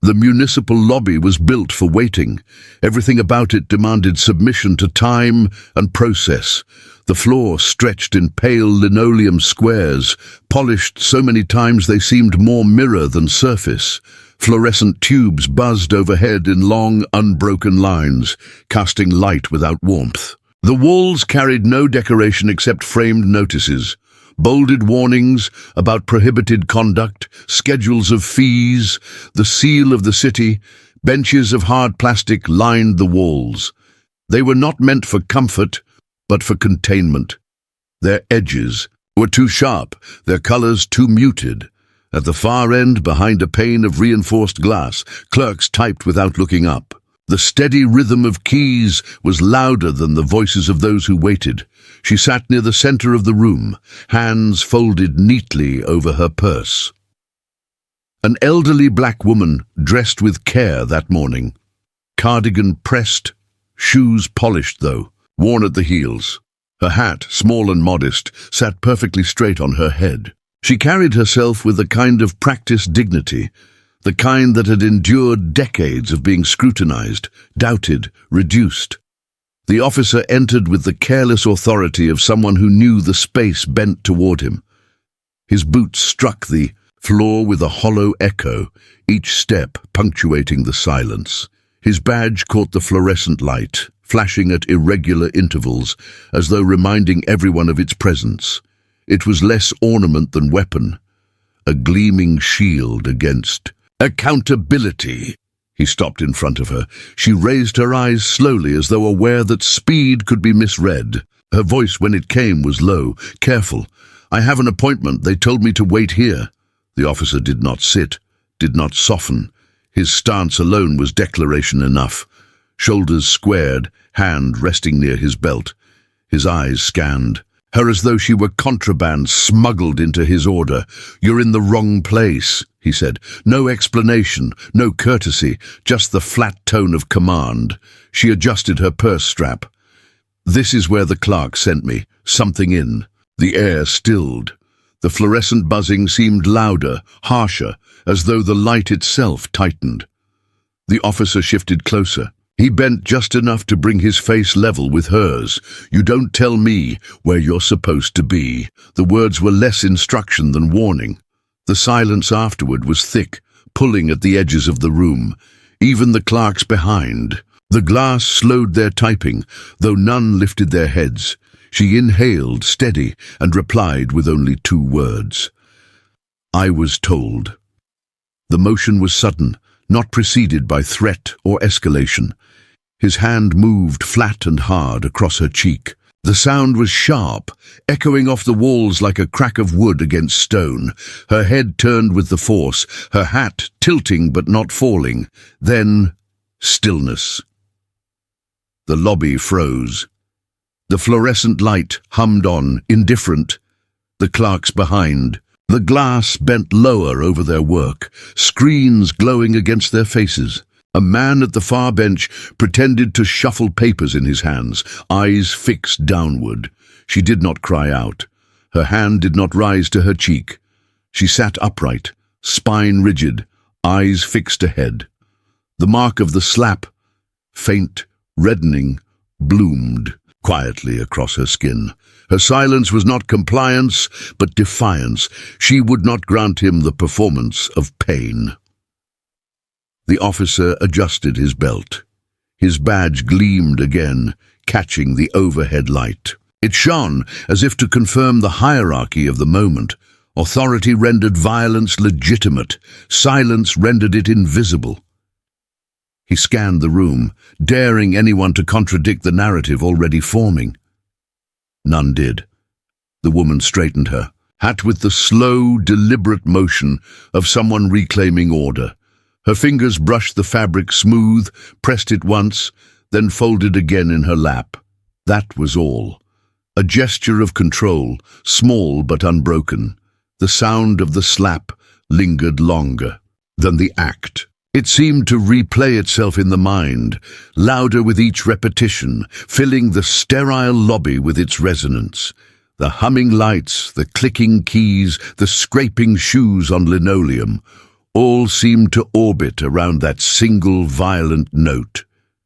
The municipal lobby was built for waiting. Everything about it demanded submission to time and process. The floor stretched in pale linoleum squares, polished so many times they seemed more mirror than surface. Fluorescent tubes buzzed overhead in long, unbroken lines, casting light without warmth. The walls carried no decoration except framed notices, bolded warnings about prohibited conduct, schedules of fees, the seal of the city. Benches of hard plastic lined the walls. They were not meant for comfort, but for containment. Their edges were too sharp, their colors too muted. At the far end, behind a pane of reinforced glass, clerks typed without looking up. The steady rhythm of keys was louder than the voices of those who waited. She sat near the center of the room, hands folded neatly over her purse. An elderly black woman dressed with care that morning. Cardigan pressed, shoes polished though, worn at the heels. Her hat, small and modest, sat perfectly straight on her head. She carried herself with a kind of practiced dignity, the kind that had endured decades of being scrutinized, doubted, reduced. The officer entered with the careless authority of someone who knew the space bent toward him. His boots struck the floor with a hollow echo, each step punctuating the silence. His badge caught the fluorescent light, flashing at irregular intervals, as though reminding everyone of its presence. It was less ornament than weapon, a gleaming shield against accountability. He stopped in front of her. She raised her eyes slowly as though aware that speed could be misread. Her voice when it came was low, careful. "I have an appointment. They told me to wait here." The officer did not sit, did not soften. His stance alone was declaration enough. Shoulders squared, hand resting near his belt. His eyes scanned her as though she were contraband smuggled into his order. "You're in the wrong place," he said. No explanation, no courtesy, just the flat tone of command. She adjusted her purse strap. "This is where the clerk sent me. Something in." The air stilled. The fluorescent buzzing seemed louder, harsher, as though the light itself tightened. The officer shifted closer. He bent just enough to bring his face level with hers. "You don't tell me where you're supposed to be." The words were less instruction than warning. The silence afterward was thick, pulling at the edges of the room, even the clerks behind. The glass slowed their typing, though none lifted their heads. She inhaled, steady, and replied with only 2 words. "I was told." The motion was sudden, not preceded by threat or escalation. His hand moved flat and hard across her cheek. The sound was sharp, echoing off the walls like a crack of wood against stone. Her head turned with the force, her hat tilting but not falling. Then, stillness. The lobby froze. The fluorescent light hummed on, indifferent. The clerks behind. The glass bent lower over their work, screens glowing against their faces. A man at the far bench pretended to shuffle papers in his hands, eyes fixed downward. She did not cry out. Her hand did not rise to her cheek. She sat upright, spine rigid, eyes fixed ahead. The mark of the slap, faint, reddening, bloomed quietly across her skin. Her silence was not compliance, but defiance. She would not grant him the performance of pain. The officer adjusted his belt. His badge gleamed again, catching the overhead light. It shone as if to confirm the hierarchy of the moment. Authority rendered violence legitimate. Silence rendered it invisible. He scanned the room, daring anyone to contradict the narrative already forming. None did. The woman straightened her, hat with the slow, deliberate motion of someone reclaiming order. Her fingers brushed the fabric smooth, pressed it once, then folded again in her lap. That was all. A gesture of control, small but unbroken. The sound of the slap lingered longer than the act. It seemed to replay itself in the mind, louder with each repetition, filling the sterile lobby with its resonance. The humming lights, the clicking keys, the scraping shoes on linoleum, All seemed to orbit around that single violent note.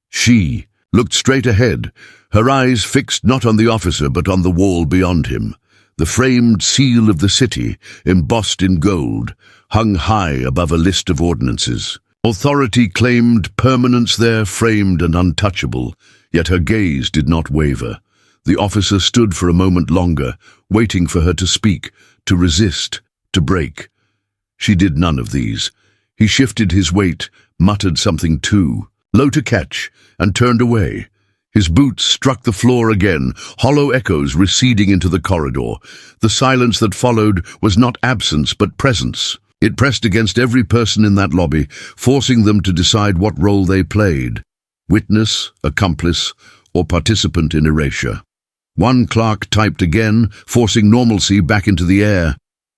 She looked straight ahead, her eyes fixed not on the officer but on the wall beyond him. The framed seal of the city, embossed in gold, hung high above a list of ordinances. Authority claimed permanence there, framed and untouchable, yet her gaze did not waver. The officer stood for a moment longer, waiting for her to speak, to resist, to break. She did none of these. He shifted his weight, muttered something too low to catch, and turned away. His boots struck the floor again, hollow echoes receding into the corridor. The silence that followed was not absence but presence. It pressed against every person in that lobby, forcing them to decide what role they played: witness, accomplice, or participant in erasure. One clerk typed again, forcing normalcy back into the air.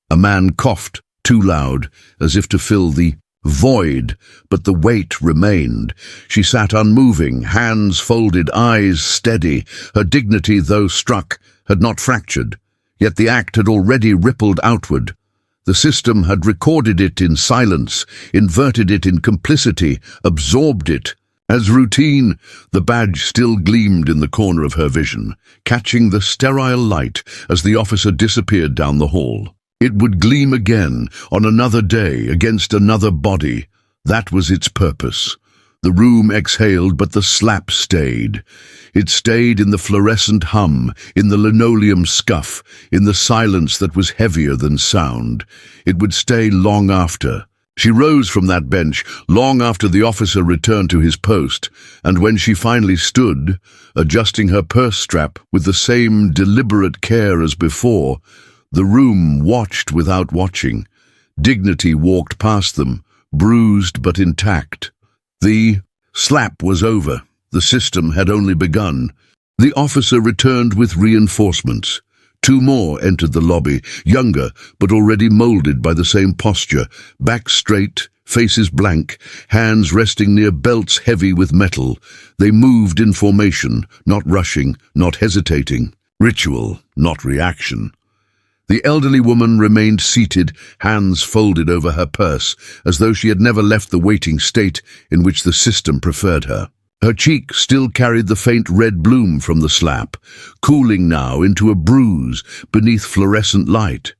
A man coughed, too loud, as if to fill the void, but the weight remained. She sat unmoving, hands folded, eyes steady. Her dignity, though struck, had not fractured, yet the act had already rippled outward. The system had recorded it in silence, inverted it in complicity, absorbed it. As routine, the badge still gleamed in the corner of her vision, catching the sterile light as the officer disappeared down the hall. It would gleam again, on another day, against another body. That was its purpose. The room exhaled, but the slap stayed. It stayed in the fluorescent hum, in the linoleum scuff, in the silence that was heavier than sound. It would stay long after. She rose from that bench, long after the officer returned to his post, and when she finally stood, adjusting her purse strap with the same deliberate care as before, the room watched without watching. Dignity walked past them, bruised but intact. The slap was over. The system had only begun. The officer returned with reinforcements. 2 more entered the lobby, younger but already molded by the same posture, backs straight, faces blank, hands resting near belts heavy with metal. They moved in formation, not rushing, not hesitating. Ritual, not reaction. The elderly woman remained seated, hands folded over her purse, as though she had never left the waiting state in which the system preferred her. Her cheek still carried the faint red bloom from the slap, cooling now into a bruise beneath fluorescent light.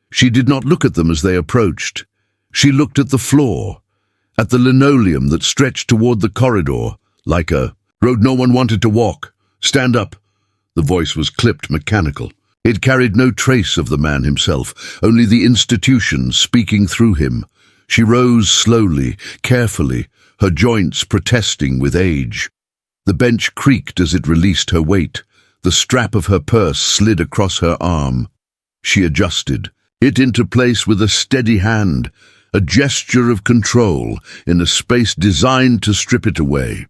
She did not look at them as they approached. She looked at the floor, at the linoleum that stretched toward the corridor, like a road no one wanted to walk. "Stand up." The voice was clipped, mechanical. It carried no trace of the man himself, only the institution speaking through him. She rose slowly, carefully, her joints protesting with age. The bench creaked as it released her weight. The strap of her purse slid across her arm. She adjusted it into place with a steady hand, a gesture of control in a space designed to strip it away.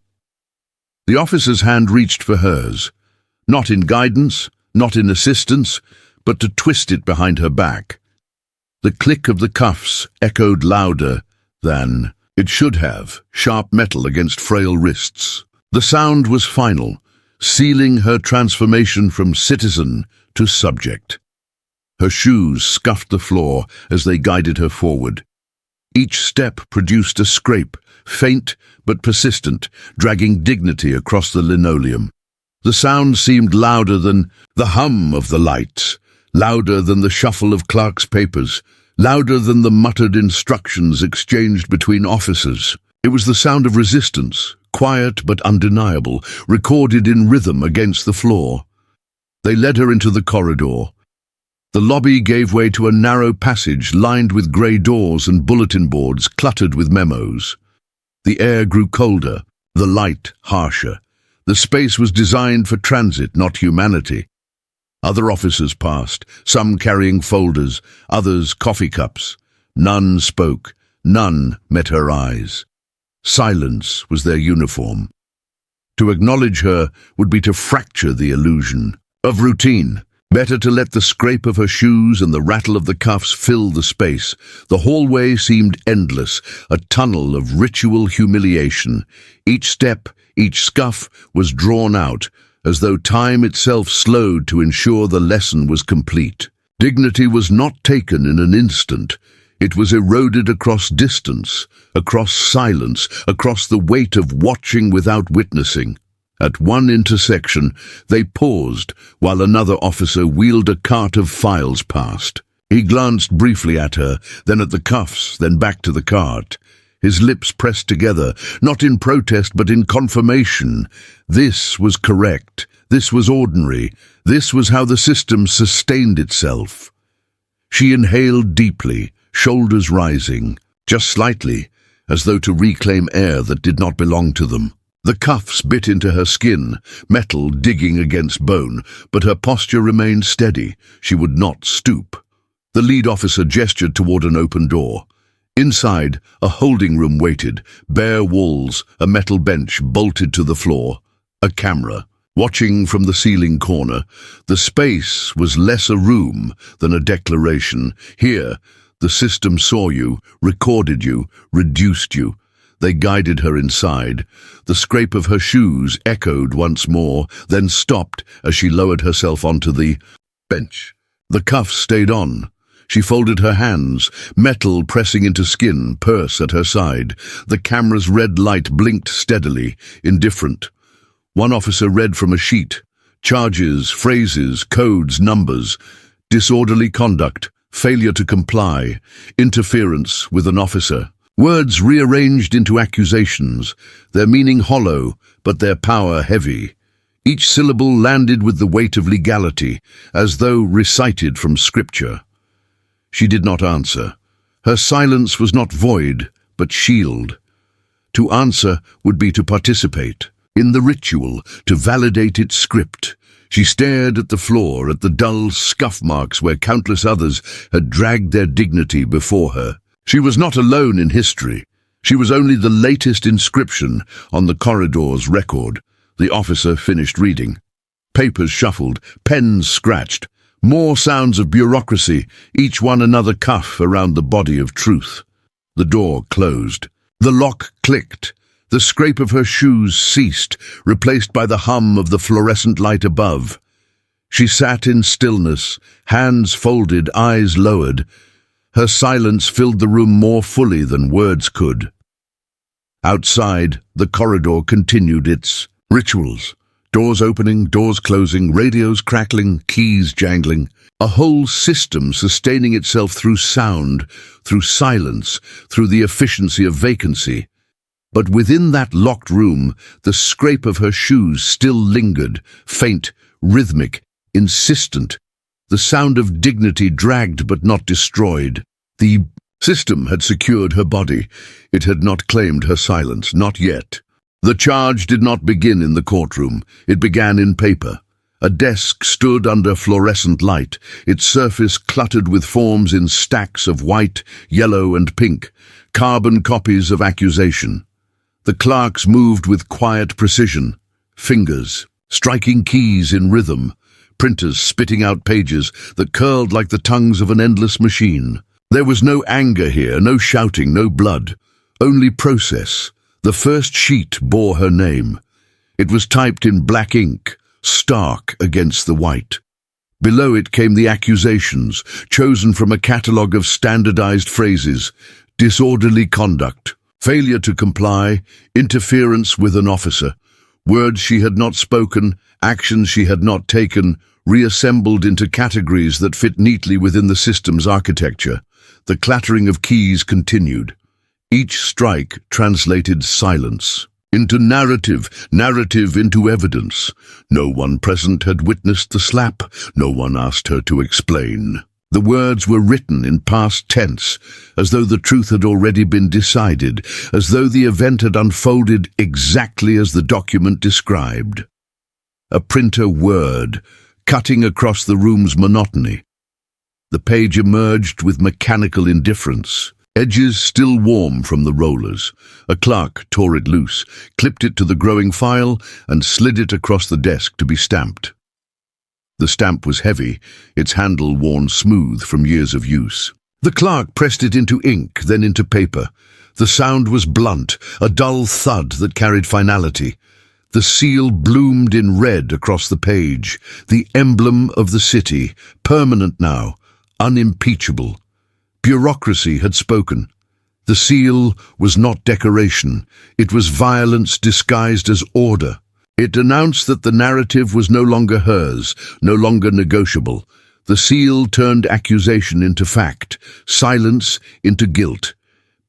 The officer's hand reached for hers, not in guidance, not in assistance, but to twist it behind her back. The click of the cuffs echoed louder than it should have, sharp metal against frail wrists. The sound was final, sealing her transformation from citizen to subject. Her shoes scuffed the floor as they guided her forward. Each step produced a scrape, faint but persistent, dragging dignity across the linoleum. The sound seemed louder than the hum of the lights, louder than the shuffle of clerks' papers, louder than the muttered instructions exchanged between officers. It was the sound of resistance, quiet but undeniable, recorded in rhythm against the floor. They led her into the corridor. The lobby gave way to a narrow passage lined with grey doors and bulletin boards cluttered with memos. The air grew colder, the light harsher. The space was designed for transit, not humanity. Other officers passed, some carrying folders, others coffee cups. None spoke, none met her eyes. Silence was their uniform. To acknowledge her would be to fracture the illusion of routine. Better to let the scrape of her shoes and the rattle of the cuffs fill the space. The hallway seemed endless, a tunnel of ritual humiliation. Each step, each scuff was drawn out, as though time itself slowed to ensure the lesson was complete. Dignity was not taken in an instant. It was eroded across distance, across silence, across the weight of watching without witnessing. At one intersection, they paused while another officer wheeled a cart of files past. He glanced briefly at her, then at the cuffs, then back to the cart. His lips pressed together, not in protest but in confirmation. This was correct. This was ordinary. This was how the system sustained itself. She inhaled deeply, shoulders rising, just slightly, as though to reclaim air that did not belong to them. The cuffs bit into her skin, metal digging against bone, but her posture remained steady. She would not stoop. The lead officer gestured toward an open door. Inside, a holding room waited, bare walls, a metal bench bolted to the floor, a camera. Watching from the ceiling corner, the space was less a room than a declaration. Here, the system saw you, recorded you, reduced you. They guided her inside. The scrape of her shoes echoed once more, then stopped as she lowered herself onto the bench. The cuffs stayed on. She folded her hands, metal pressing into skin, purse at her side. The camera's red light blinked steadily, indifferent. One officer read from a sheet. Charges, phrases, codes, numbers. Disorderly conduct, failure to comply, interference with an officer. Words rearranged into accusations, their meaning hollow, but their power heavy. Each syllable landed with the weight of legality, as though recited from scripture. She did not answer. Her silence was not void, but shield. To answer would be to participate in the ritual, to validate its script. She stared at the floor, at the dull scuff marks where countless others had dragged their dignity before her. She was not alone in history. She was only the latest inscription on the corridor's record. The officer finished reading. Papers shuffled, pens scratched. More sounds of bureaucracy, each one another cuff around the body of truth. The door closed. The lock clicked. The scrape of her shoes ceased, replaced by the hum of the fluorescent light above. She sat in stillness, hands folded, eyes lowered. Her silence filled the room more fully than words could. Outside, the corridor continued its rituals. Doors opening, doors closing, radios crackling, keys jangling. A whole system sustaining itself through sound, through silence, through the efficiency of vacancy. But within that locked room, the scrape of her shoes still lingered, faint, rhythmic, insistent. The sound of dignity dragged but not destroyed. The system had secured her body. It had not claimed her silence, not yet. The charge did not begin in the courtroom. It began in paper. A desk stood under fluorescent light, its surface cluttered with forms in stacks of white, yellow, and pink, carbon copies of accusation. The clerks moved with quiet precision, fingers striking keys in rhythm, printers spitting out pages that curled like the tongues of an endless machine. There was no anger here, no shouting, no blood, only process. The first sheet bore her name. It was typed in black ink, stark against the white. Below it came the accusations, chosen from a catalogue of standardized phrases: disorderly conduct, failure to comply, interference with an officer. Words she had not spoken, actions she had not taken, reassembled into categories that fit neatly within the system's architecture. The clattering of keys continued. Each strike translated silence into narrative, narrative into evidence. No one present had witnessed the slap. No one asked her to explain. The words were written in past tense, as though the truth had already been decided, as though the event had unfolded exactly as the document described. A printer whirred, cutting across the room's monotony. The page emerged with mechanical indifference, edges still warm from the rollers. A clerk tore it loose, clipped it to the growing file, and slid it across the desk to be stamped. The stamp was heavy, its handle worn smooth from years of use. The clerk pressed it into ink, then into paper. The sound was blunt, a dull thud that carried finality. The seal bloomed in red across the page, the emblem of the city, permanent now, unimpeachable. Bureaucracy had spoken. The seal was not decoration. It was violence disguised as order. It announced that the narrative was no longer hers, no longer negotiable. The seal turned accusation into fact, silence into guilt.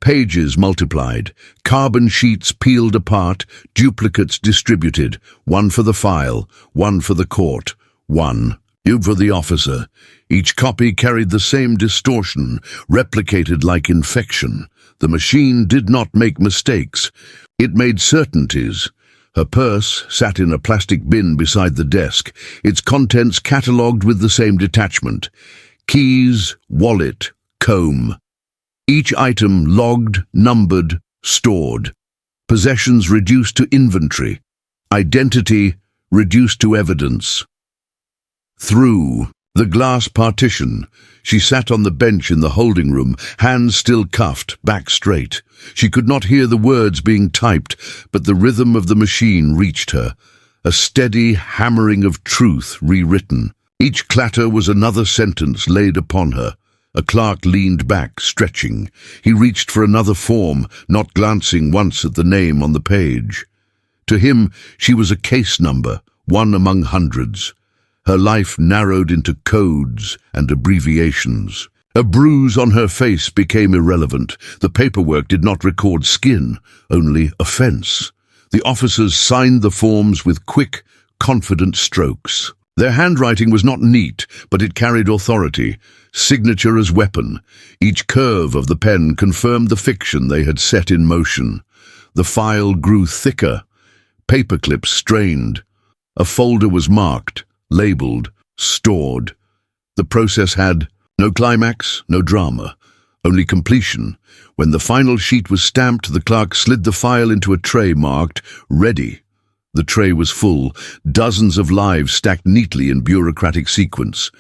Pages multiplied, carbon sheets peeled apart, duplicates distributed, one for the file, one for the court, one for the officer. Each copy carried the same distortion, replicated like infection. The machine did not make mistakes. It made certainties. Her purse sat in a plastic bin beside the desk, its contents catalogued with the same detachment. Keys, wallet, comb. Each item logged, numbered, stored. Possessions reduced to inventory. Identity reduced to evidence. Through the glass partition, she sat on the bench in the holding room, hands still cuffed, back straight. She could not hear the words being typed, but the rhythm of the machine reached her, a steady hammering of truth rewritten. Each clatter was another sentence laid upon her. A clerk leaned back, stretching. He reached for another form, not glancing once at the name on the page. To him, she was a case number, one among hundreds. Her life narrowed into codes and abbreviations. A bruise on her face became irrelevant. The paperwork did not record skin, only offense. The officers signed the forms with quick, confident strokes. Their handwriting was not neat, but it carried authority, signature as weapon. Each curve of the pen confirmed the fiction they had set in motion. The file grew thicker, paperclips strained. A folder was marked, labeled, stored. The process had no climax, no drama, only completion. When the final sheet was stamped, the clerk slid the file into a tray marked "Ready." The tray was full, dozens of lives stacked neatly in bureaucratic sequence.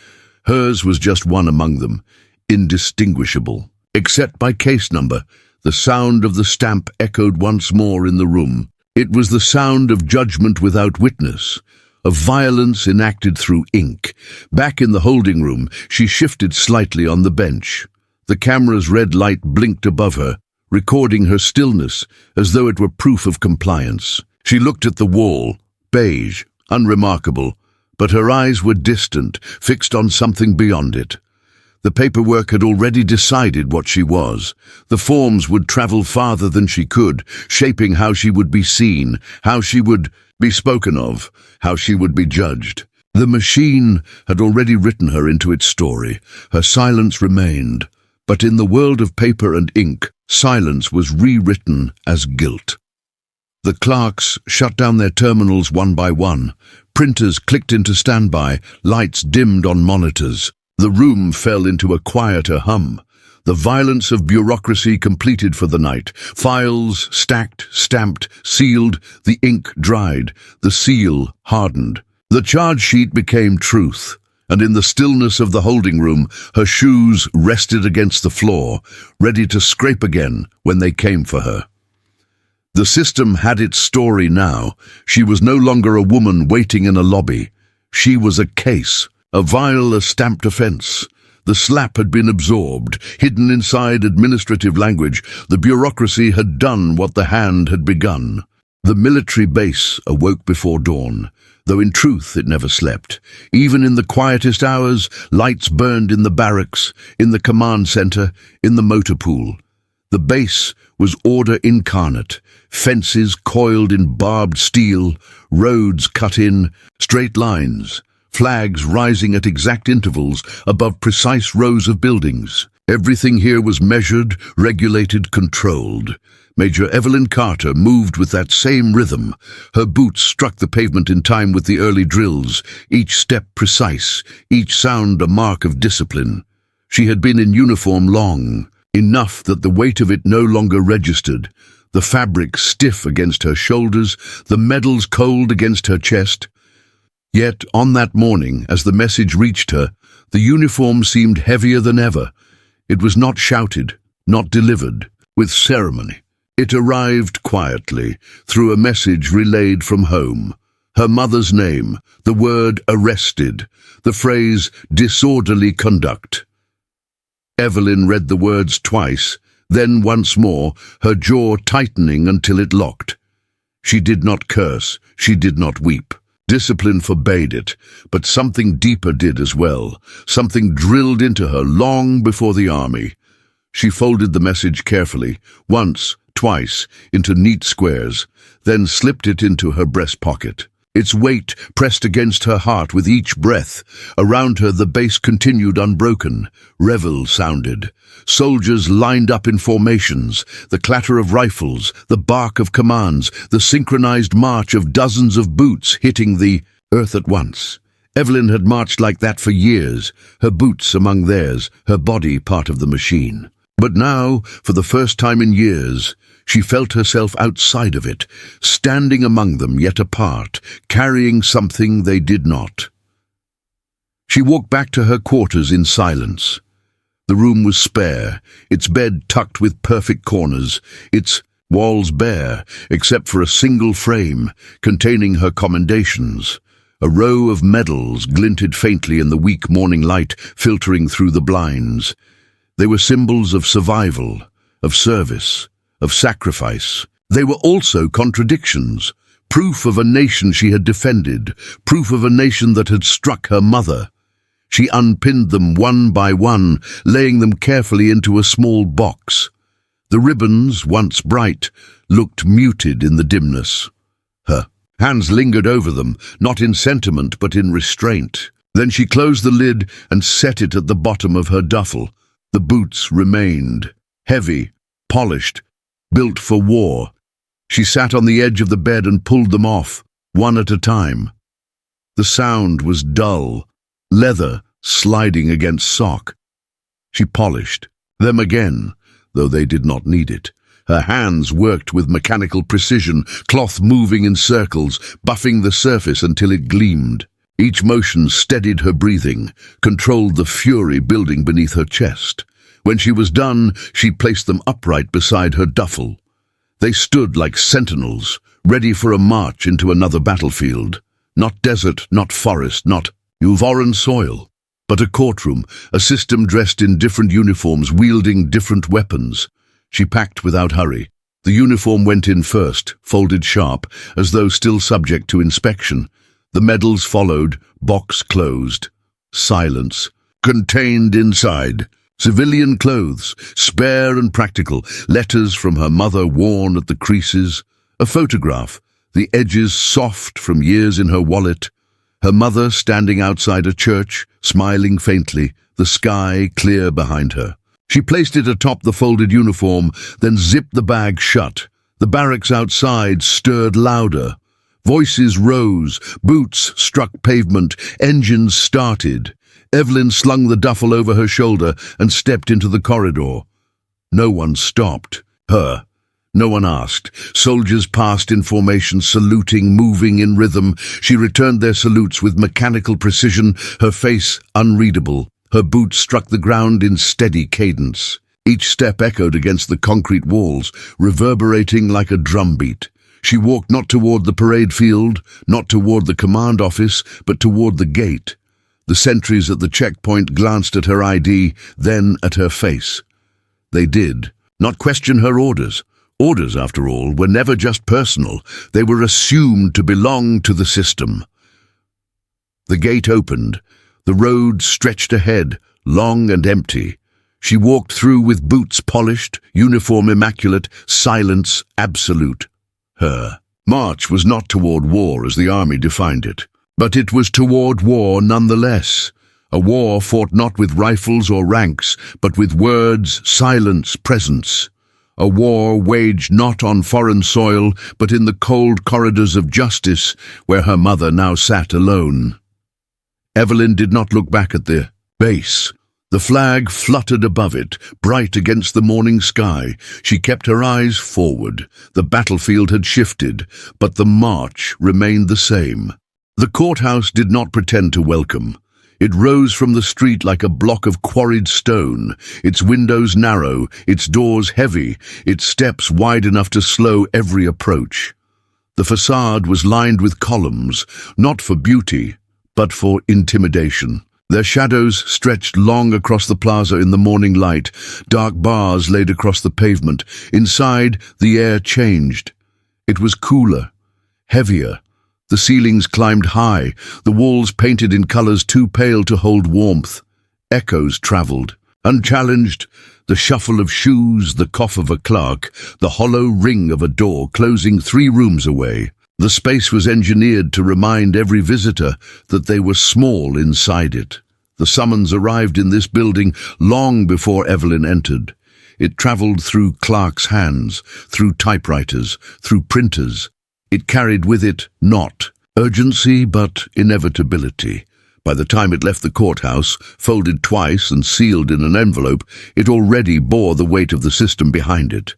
Hers was just one among them, indistinguishable. Except by case number, the sound of the stamp echoed once more in the room. It was the sound of judgment without witness, of violence enacted through ink. Back in the holding room, she shifted slightly on the bench. The camera's red light blinked above her, recording her stillness as though it were proof of compliance. She looked at the wall, beige, unremarkable, but her eyes were distant, fixed on something beyond it. The paperwork had already decided what she was. The forms would travel farther than she could, shaping how she would be seen, how she would be spoken of, how she would be judged. The machine had already written her into its story. Her silence remained, but in the world of paper and ink, silence was rewritten as guilt. The clerks shut down their terminals one by one. Printers clicked into standby, lights dimmed on monitors. The room fell into a quieter hum. The violence of bureaucracy completed for the night. Files stacked, stamped, sealed, the ink dried, the seal hardened. The charge sheet became truth, and in the stillness of the holding room, her shoes rested against the floor, ready to scrape again when they came for her. The system had its story now. She was no longer a woman waiting in a lobby. She was a case, a vile, stamped offense. The slap had been absorbed, hidden inside administrative language. The bureaucracy had done what the hand had begun. The military base awoke before dawn, though in truth it never slept. Even in the quietest hours, lights burned in the barracks, in the command center, in the motor pool. The base was order incarnate, fences coiled in barbed steel, roads cut in, straight lines, flags rising at exact intervals above precise rows of buildings. Everything here was measured, regulated, controlled. Major Evelyn Carter moved with that same rhythm. Her boots struck the pavement in time with the early drills, each step precise, each sound a mark of discipline. She had been in uniform long, enough that the weight of it no longer registered, the fabric stiff against her shoulders, the medals cold against her chest. Yet on that morning, as the message reached her, the uniform seemed heavier than ever. It was not shouted, not delivered, with ceremony. It arrived quietly, through a message relayed from home. Her mother's name, the word arrested, the phrase disorderly conduct. Evelyn read the words twice, then once more, her jaw tightening until it locked. She did not curse, she did not weep. Discipline forbade it, but something deeper did as well, something drilled into her long before the army. She folded the message carefully, once, twice, into neat squares, then slipped it into her breast pocket. Its weight pressed against her heart with each breath. Around her the bass continued unbroken. Revel sounded. Soldiers lined up in formations, the clatter of rifles, the bark of commands, the synchronized march of dozens of boots hitting the earth at once. Evelyn had marched like that for years, her boots among theirs, her body part of the machine. But now, for the first time in years, she felt herself outside of it, standing among them yet apart, carrying something they did not. She walked back to her quarters in silence. The room was spare, its bed tucked with perfect corners, its walls bare, except for a single frame containing her commendations. A row of medals glinted faintly in the weak morning light filtering through the blinds. They were symbols of survival, of service, of sacrifice. They were also contradictions, proof of a nation she had defended, proof of a nation that had struck her mother. She unpinned them one by one, laying them carefully into a small box. The ribbons, once bright, looked muted in the dimness. Her hands lingered over them, not in sentiment but in restraint. Then she closed the lid and set it at the bottom of her duffel. The boots remained, heavy, polished, built for war. She sat on the edge of the bed and pulled them off, one at a time. The sound was dull, leather sliding against sock. She polished them again, though they did not need it. Her hands worked with mechanical precision, cloth moving in circles, buffing the surface until it gleamed. Each motion steadied her breathing, controlled the fury building beneath her chest. When she was done, she placed them upright beside her duffel. They stood like sentinels, ready for a march into another battlefield. Not desert, not forest, not foreign soil, but a courtroom, a system dressed in different uniforms, wielding different weapons. She packed without hurry. The uniform went in first, folded sharp, as though still subject to inspection. The medals followed, box closed. Silence. Contained inside. Civilian clothes, spare and practical, letters from her mother worn at the creases, a photograph, the edges soft from years in her wallet, her mother standing outside a church, smiling faintly, the sky clear behind her. She placed it atop the folded uniform, then zipped the bag shut. The barracks outside stirred louder. Voices rose, boots struck pavement, engines started. Evelyn slung the duffel over her shoulder and stepped into the corridor. No one stopped her. No one asked. Soldiers passed in formation, saluting, moving in rhythm. She returned their salutes with mechanical precision, her face unreadable. Her boots struck the ground in steady cadence. Each step echoed against the concrete walls, reverberating like a drumbeat. She walked not toward the parade field, not toward the command office, but toward the gate. The sentries at the checkpoint glanced at her ID, then at her face. They did not question her orders. Orders, after all, were never just personal. They were assumed to belong to the system. The gate opened. The road stretched ahead, long and empty. She walked through with boots polished, uniform immaculate, silence absolute. Her march was not toward war as the army defined it. But it was toward war nonetheless, a war fought not with rifles or ranks, but with words, silence, presence. A war waged not on foreign soil, but in the cold corridors of justice, where her mother now sat alone. Evelyn did not look back at the base. The flag fluttered above it, bright against the morning sky. She kept her eyes forward. The battlefield had shifted, but the march remained the same. The courthouse did not pretend to welcome. It rose from the street like a block of quarried stone, its windows narrow, its doors heavy, its steps wide enough to slow every approach. The facade was lined with columns, not for beauty, but for intimidation. Their shadows stretched long across the plaza in the morning light. Dark bars laid across the pavement. Inside, the air changed. It was cooler, heavier. The ceilings climbed high, the walls painted in colors too pale to hold warmth. Echoes traveled. Unchallenged, the shuffle of shoes, the cough of a clerk, the hollow ring of a door closing 3 rooms away. The space was engineered to remind every visitor that they were small inside it. The summons arrived in this building long before Evelyn entered. It traveled through clerks' hands, through typewriters, through printers. It carried with it not urgency but inevitability. By the time it left the courthouse, folded twice and sealed in an envelope, it already bore the weight of the system behind it.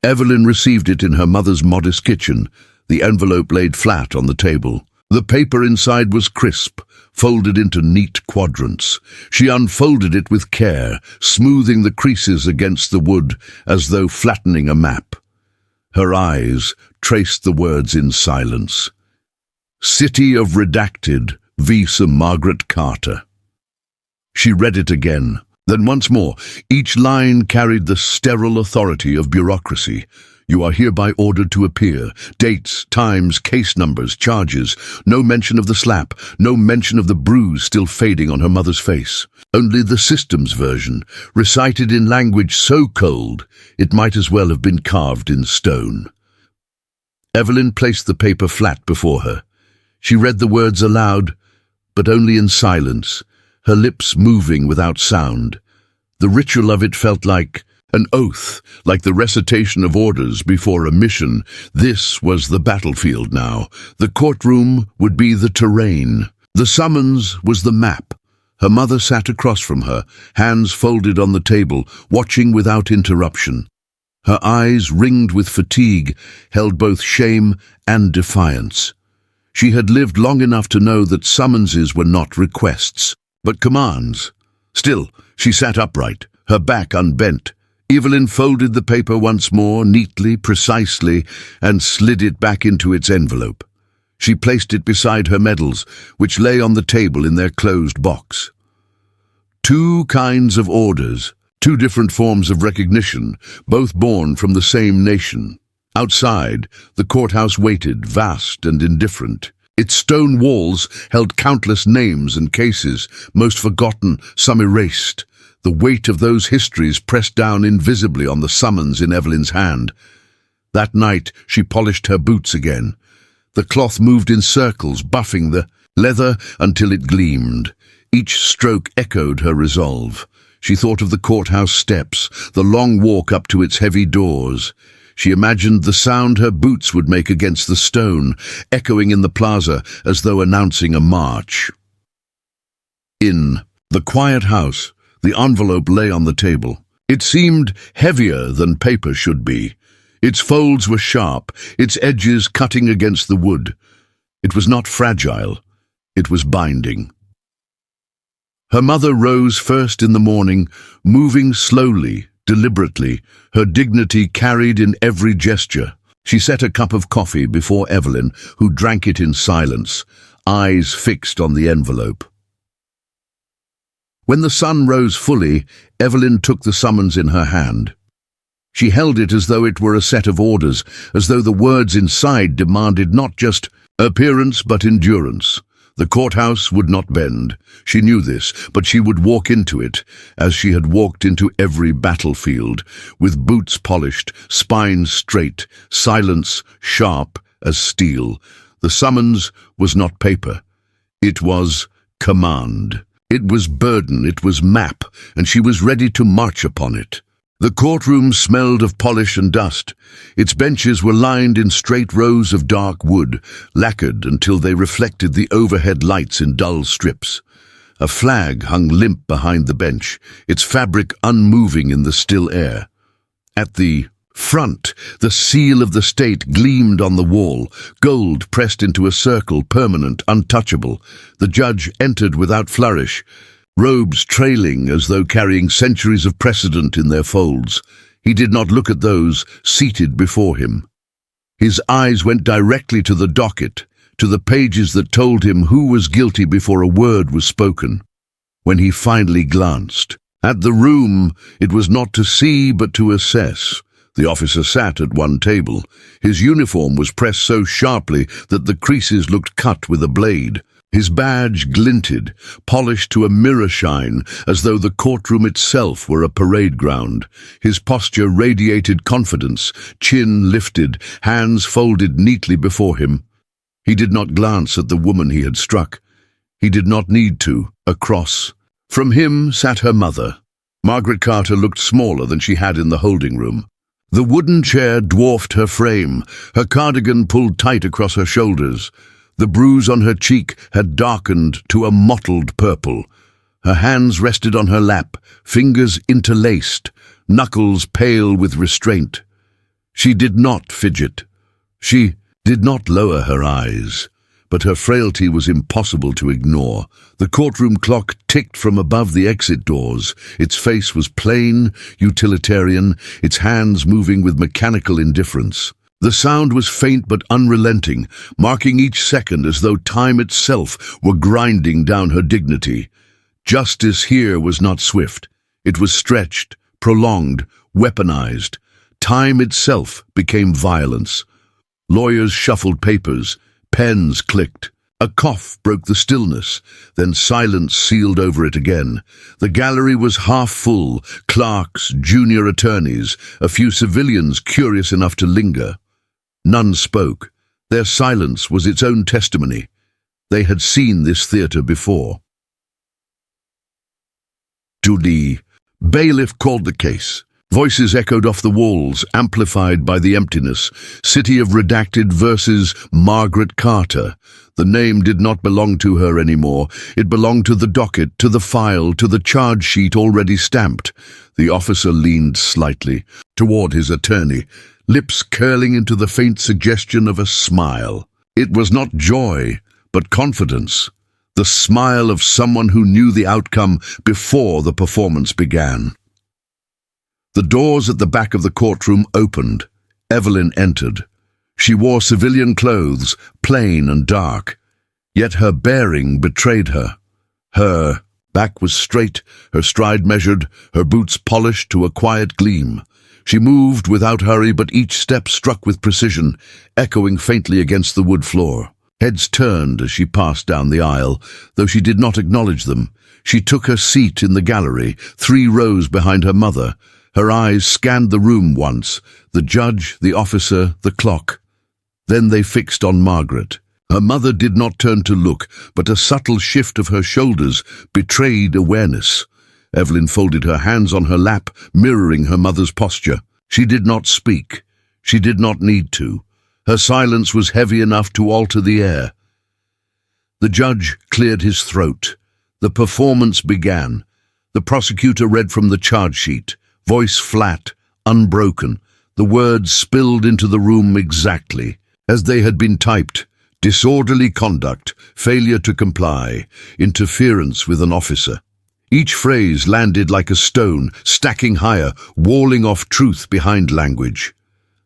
Evelyn received it in her mother's modest kitchen. The envelope laid flat on the table. The paper inside was crisp, folded into neat quadrants. She unfolded it with care, smoothing the creases against the wood as though flattening a map. Her eyes traced the words in silence. City of Redacted, Visa Margaret Carter. She read it again, then once more. Each line carried the sterile authority of bureaucracy. You are hereby ordered to appear. Dates, times, case numbers, charges. No mention of the slap, no mention of the bruise still fading on her mother's face. Only the system's version, recited in language so cold it might as well have been carved in stone. Evelyn placed the paper flat before her. She read the words aloud, but only in silence, her lips moving without sound. The ritual of it felt like an oath, like the recitation of orders before a mission. This was the battlefield now. The courtroom would be the terrain. The summons was the map. Her mother sat across from her, hands folded on the table, watching without interruption. Her eyes, ringed with fatigue, held both shame and defiance. She had lived long enough to know that summonses were not requests, but commands. Still, she sat upright, her back unbent. Evelyn folded the paper once more, neatly, precisely, and slid it back into its envelope. She placed it beside her medals, which lay on the table in their closed box. 2 kinds of orders, 2 different forms of recognition, both born from the same nation. Outside, the courthouse waited, vast and indifferent. Its stone walls held countless names and cases, most forgotten, some erased. The weight of those histories pressed down invisibly on the summons in Evelyn's hand. That night, she polished her boots again. The cloth moved in circles, buffing the leather until it gleamed. Each stroke echoed her resolve. She thought of the courthouse steps, the long walk up to its heavy doors. She imagined the sound her boots would make against the stone, echoing in the plaza as though announcing a march. In the quiet house, the envelope lay on the table. It seemed heavier than paper should be. Its folds were sharp, its edges cutting against the wood. It was not fragile. It was binding. Her mother rose first in the morning, moving slowly, deliberately, her dignity carried in every gesture. She set a cup of coffee before Evelyn, who drank it in silence, eyes fixed on the envelope. When the sun rose fully, Evelyn took the summons in her hand. She held it as though it were a set of orders, as though the words inside demanded not just appearance but endurance. The courthouse would not bend. She knew this, but she would walk into it, as she had walked into every battlefield, with boots polished, spine straight, silence sharp as steel. The summons was not paper. It was command. It was burden, it was map, and she was ready to march upon it. The courtroom smelled of polish and dust. Its benches were lined in straight rows of dark wood, lacquered until they reflected the overhead lights in dull strips. A flag hung limp behind the bench, its fabric unmoving in the still air. At the front, the seal of the state gleamed on the wall, gold pressed into a circle, permanent, untouchable. The judge entered without flourish, robes trailing as though carrying centuries of precedent in their folds. He did not look at those seated before him. His eyes went directly to the docket, to the pages that told him who was guilty before a word was spoken. when he finally glanced. At the room, it was not to see but to assess. The officer sat at one table. His uniform was pressed so sharply that the creases looked cut with a blade. His badge glinted, polished to a mirror shine, as though the courtroom itself were a parade ground. His posture radiated confidence, chin lifted, hands folded neatly before him. He did not glance at the woman he had struck. He did not need to. Across from him sat her mother. Margaret Carter looked smaller than she had in the holding room. The wooden chair dwarfed her frame, her cardigan pulled tight across her shoulders. The bruise on her cheek had darkened to a mottled purple. Her hands rested on her lap, fingers interlaced, knuckles pale with restraint. She did not fidget. She did not lower her eyes, but her frailty was impossible to ignore. The courtroom clock ticked from above the exit doors. Its face was plain, utilitarian, its hands moving with mechanical indifference. The sound was faint but unrelenting, marking each second as though time itself were grinding down her dignity. Justice here was not swift. It was stretched, prolonged, weaponized. Time itself became violence. Lawyers shuffled papers. Pens clicked. A cough broke the stillness, then silence sealed over it again. The gallery was half full, clerks, junior attorneys, a few civilians curious enough to linger. None spoke. Their silence was its own testimony. They had seen this theater before. Judy. Bailiff called the case. Voices echoed off the walls, amplified by the emptiness. City of Redacted versus Margaret Carter. The name did not belong to her anymore. It belonged to the docket, to the file, to the charge sheet already stamped. The officer leaned slightly toward his attorney, lips curling into the faint suggestion of a smile. It was not joy, but confidence. The smile of someone who knew the outcome before the performance began. The doors at the back of the courtroom opened. Evelyn entered. She wore civilian clothes, plain and dark, yet her bearing betrayed her. Her back was straight, her stride measured, her boots polished to a quiet gleam. She moved without hurry, but each step struck with precision, echoing faintly against the wood floor. Heads turned as she passed down the aisle, though she did not acknowledge them. She took her seat in the gallery, 3 rows behind her mother. Her eyes scanned the room once, the judge, the officer, the clock. Then they fixed on Margaret. Her mother did not turn to look, but a subtle shift of her shoulders betrayed awareness. Evelyn folded her hands on her lap, mirroring her mother's posture. She did not speak. She did not need to. Her silence was heavy enough to alter the air. The judge cleared his throat. The performance began. The prosecutor read from the charge sheet, voice flat, unbroken. The words spilled into the room exactly as they had been typed. Disorderly conduct, failure to comply, interference with an officer. Each phrase landed like a stone, stacking higher, walling off truth behind language.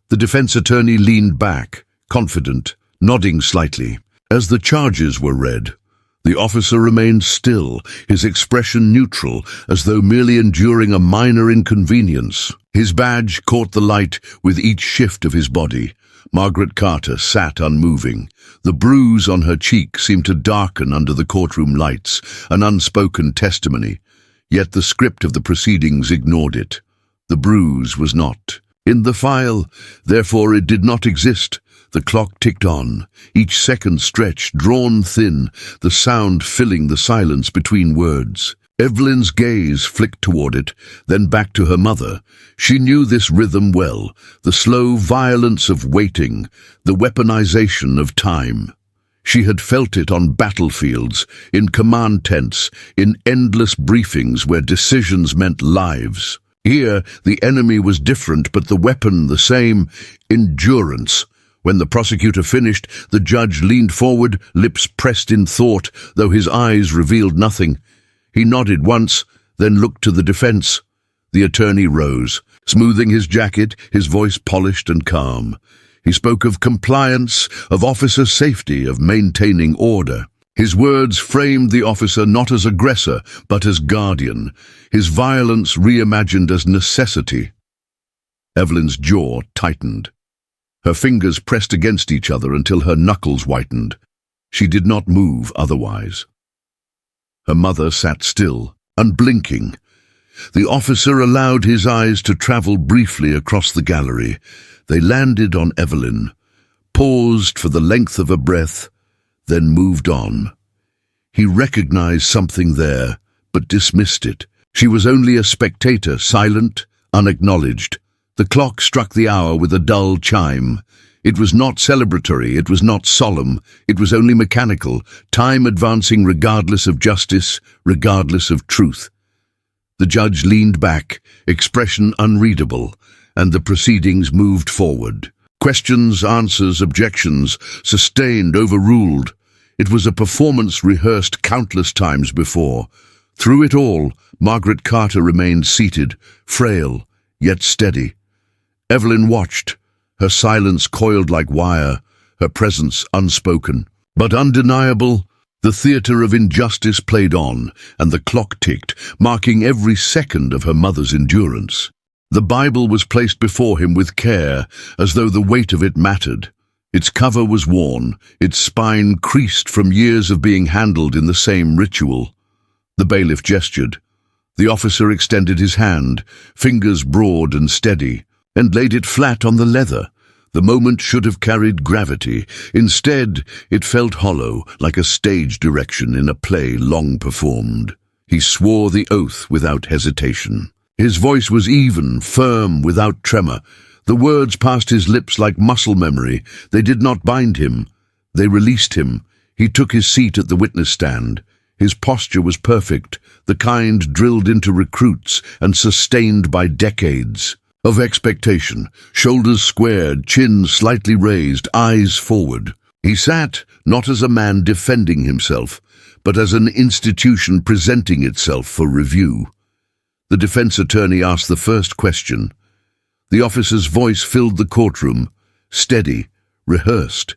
The defense attorney leaned back, confident, nodding slightly. As the charges were read, the officer remained still, his expression neutral, as though merely enduring a minor inconvenience. His badge caught the light with each shift of his body. Margaret Carter sat unmoving. The bruise on her cheek seemed to darken under the courtroom lights, an unspoken testimony. Yet the script of the proceedings ignored it. The bruise was not in the file, therefore it did not exist. The clock ticked on, each second stretched, drawn thin, the sound filling the silence between words. Evelyn's gaze flicked toward it, then back to her mother. She knew this rhythm well, the slow violence of waiting, the weaponization of time. She had felt it on battlefields, in command tents, in endless briefings where decisions meant lives. Here, the enemy was different, but the weapon the same: endurance. When the prosecutor finished, the judge leaned forward, lips pressed in thought, though his eyes revealed nothing. He nodded once, then looked to the defense. The attorney rose, smoothing his jacket, his voice polished and calm. He spoke of compliance, of officer safety, of maintaining order. His words framed the officer not as aggressor, but as guardian, his violence reimagined as necessity. Evelyn's jaw tightened. Her fingers pressed against each other until her knuckles whitened. She did not move otherwise. Her mother sat still, unblinking. The officer allowed his eyes to travel briefly across the gallery. They landed on Evelyn, paused for the length of a breath, then moved on. He recognized something there, but dismissed it. She was only a spectator, silent, unacknowledged. The clock struck the hour with a dull chime. It was not celebratory, it was not solemn, it was only mechanical, time advancing regardless of justice, regardless of truth. The judge leaned back, expression unreadable, and the proceedings moved forward. Questions, answers, objections, sustained, overruled. It was a performance rehearsed countless times before. Through it all, Margaret Carter remained seated, frail, yet steady. Evelyn watched, her silence coiled like wire, her presence unspoken. But undeniable, the theatre of injustice played on, and the clock ticked, marking every second of her mother's endurance. The Bible was placed before him with care, as though the weight of it mattered. Its cover was worn, its spine creased from years of being handled in the same ritual. The bailiff gestured. The officer extended his hand, fingers broad and steady, and laid it flat on the leather. The moment should have carried gravity. Instead, it felt hollow, like a stage direction in a play long performed. He swore the oath without hesitation. His voice was even, firm, without tremor. The words passed his lips like muscle memory. They did not bind him. They released him. He took his seat at the witness stand. His posture was perfect, the kind drilled into recruits and sustained by decades of expectation, shoulders squared, chin slightly raised, eyes forward. He sat, not as a man defending himself, but as an institution presenting itself for review. The defense attorney asked the first question. The officer's voice filled the courtroom, steady, rehearsed.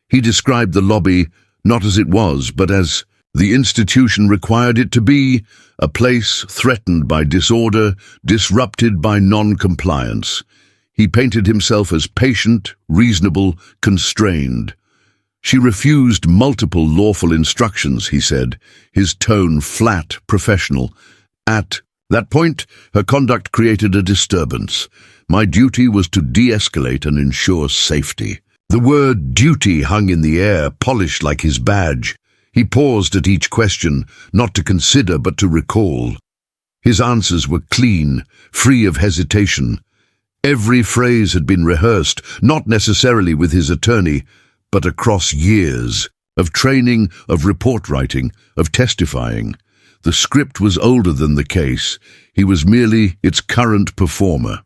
He described the lobby not as it was, but as the institution required it to be, a place threatened by disorder, disrupted by non-compliance. He painted himself as patient, reasonable, constrained. She refused multiple lawful instructions, he said, his tone flat, professional. At that point, her conduct created a disturbance. My duty was to de-escalate and ensure safety. The word duty hung in the air, polished like his badge. He paused at each question, not to consider but to recall. His answers were clean, free of hesitation. Every phrase had been rehearsed, not necessarily with his attorney, but across years of training, of report writing, of testifying. The script was older than the case. He was merely its current performer.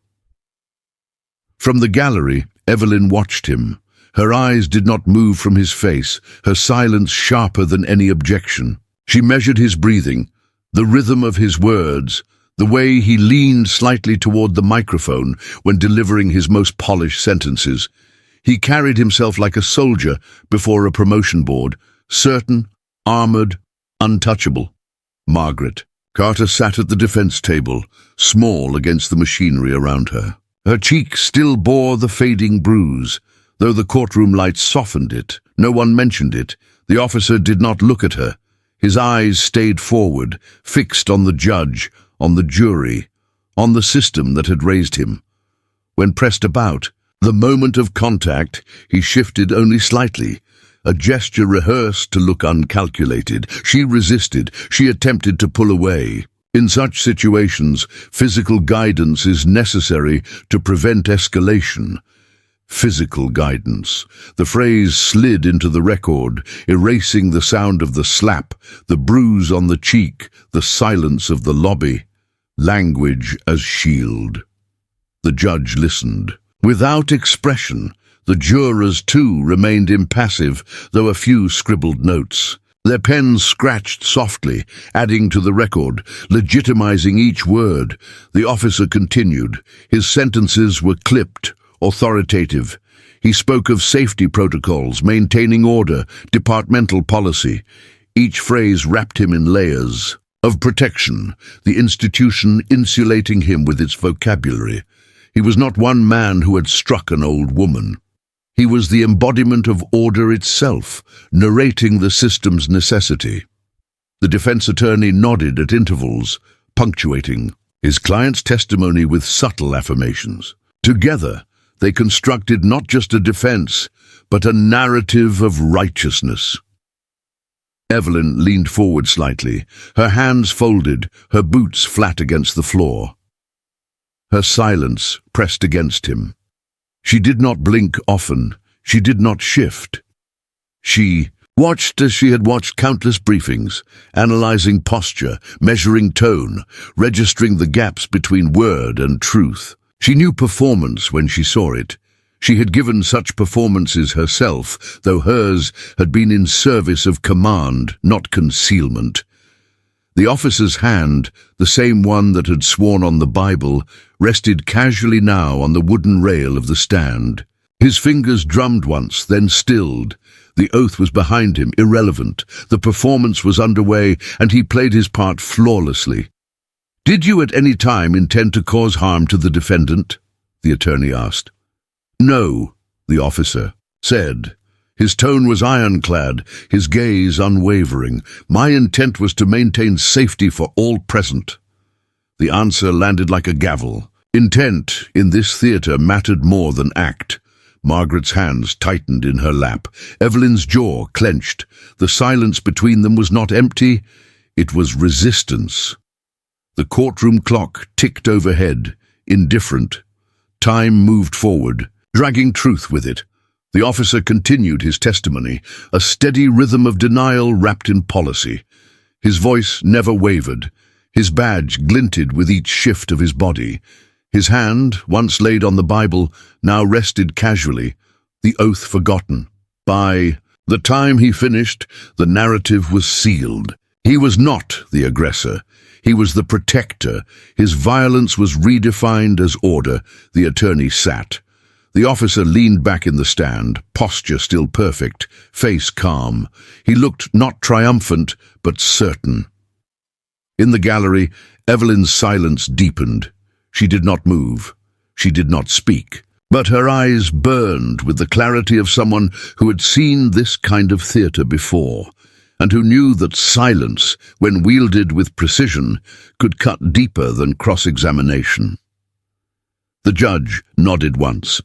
From the gallery, Evelyn watched him. Her eyes did not move from his face, her silence sharper than any objection. She measured his breathing, the rhythm of his words, the way he leaned slightly toward the microphone when delivering his most polished sentences. He carried himself like a soldier before a promotion board, certain, armored, untouchable. Margaret Carter sat at the defense table, small against the machinery around her. Her cheek still bore the fading bruise. Though the courtroom lights softened it, no one mentioned it. The officer did not look at her. His eyes stayed forward, fixed on the judge, on the jury, on the system that had raised him. When pressed about, the moment of contact, he shifted only slightly. A gesture rehearsed to look uncalculated. She resisted. She attempted to pull away. In such situations, physical guidance is necessary to prevent escalation. Physical guidance. The phrase slid into the record, erasing the sound of the slap, the bruise on the cheek, the silence of the lobby. Language as shield. The judge listened. Without expression, the jurors too remained impassive, though a few scribbled notes. Their pens scratched softly, adding to the record, legitimizing each word. The officer continued. His sentences were clipped, authoritative. He spoke of safety protocols, maintaining order, departmental policy. Each phrase wrapped him in layers of protection, the institution insulating him with its vocabulary. He was not one man who had struck an old woman. He was the embodiment of order itself, narrating the system's necessity. The defense attorney nodded at intervals, punctuating his client's testimony with subtle affirmations. Together, they constructed not just a defense, but a narrative of righteousness. Evelyn leaned forward slightly, her hands folded, her boots flat against the floor. Her silence pressed against him. She did not blink often. She did not shift. She watched as she had watched countless briefings, analyzing posture, measuring tone, registering the gaps between word and truth. She knew performance when she saw it. She had given such performances herself, though hers had been in service of command, not concealment. The officer's hand, the same one that had sworn on the Bible, rested casually now on the wooden rail of the stand. His fingers drummed once, then stilled. The oath was behind him, irrelevant. The performance was underway, and he played his part flawlessly. "Did you at any time intend to cause harm to the defendant?" the attorney asked. "No," the officer said. His tone was ironclad, his gaze unwavering. "My intent was to maintain safety for all present." The answer landed like a gavel. Intent in this theater mattered more than act. Margaret's hands tightened in her lap. Evelyn's jaw clenched. The silence between them was not empty, it was resistance. The courtroom clock ticked overhead, indifferent. Time moved forward, dragging truth with it. The officer continued his testimony, a steady rhythm of denial wrapped in policy. His voice never wavered. His badge glinted with each shift of his body. His hand, once laid on the Bible, now rested casually, the oath forgotten. By the time he finished, the narrative was sealed. He was not the aggressor. He was the protector. His violence was redefined as order. The attorney sat. The officer leaned back in the stand, posture still perfect, face calm. He looked not triumphant, but certain. In the gallery, Evelyn's silence deepened. She did not move. She did not speak. But her eyes burned with the clarity of someone who had seen this kind of theatre before, and who knew that silence, when wielded with precision, could cut deeper than cross-examination. The judge nodded once.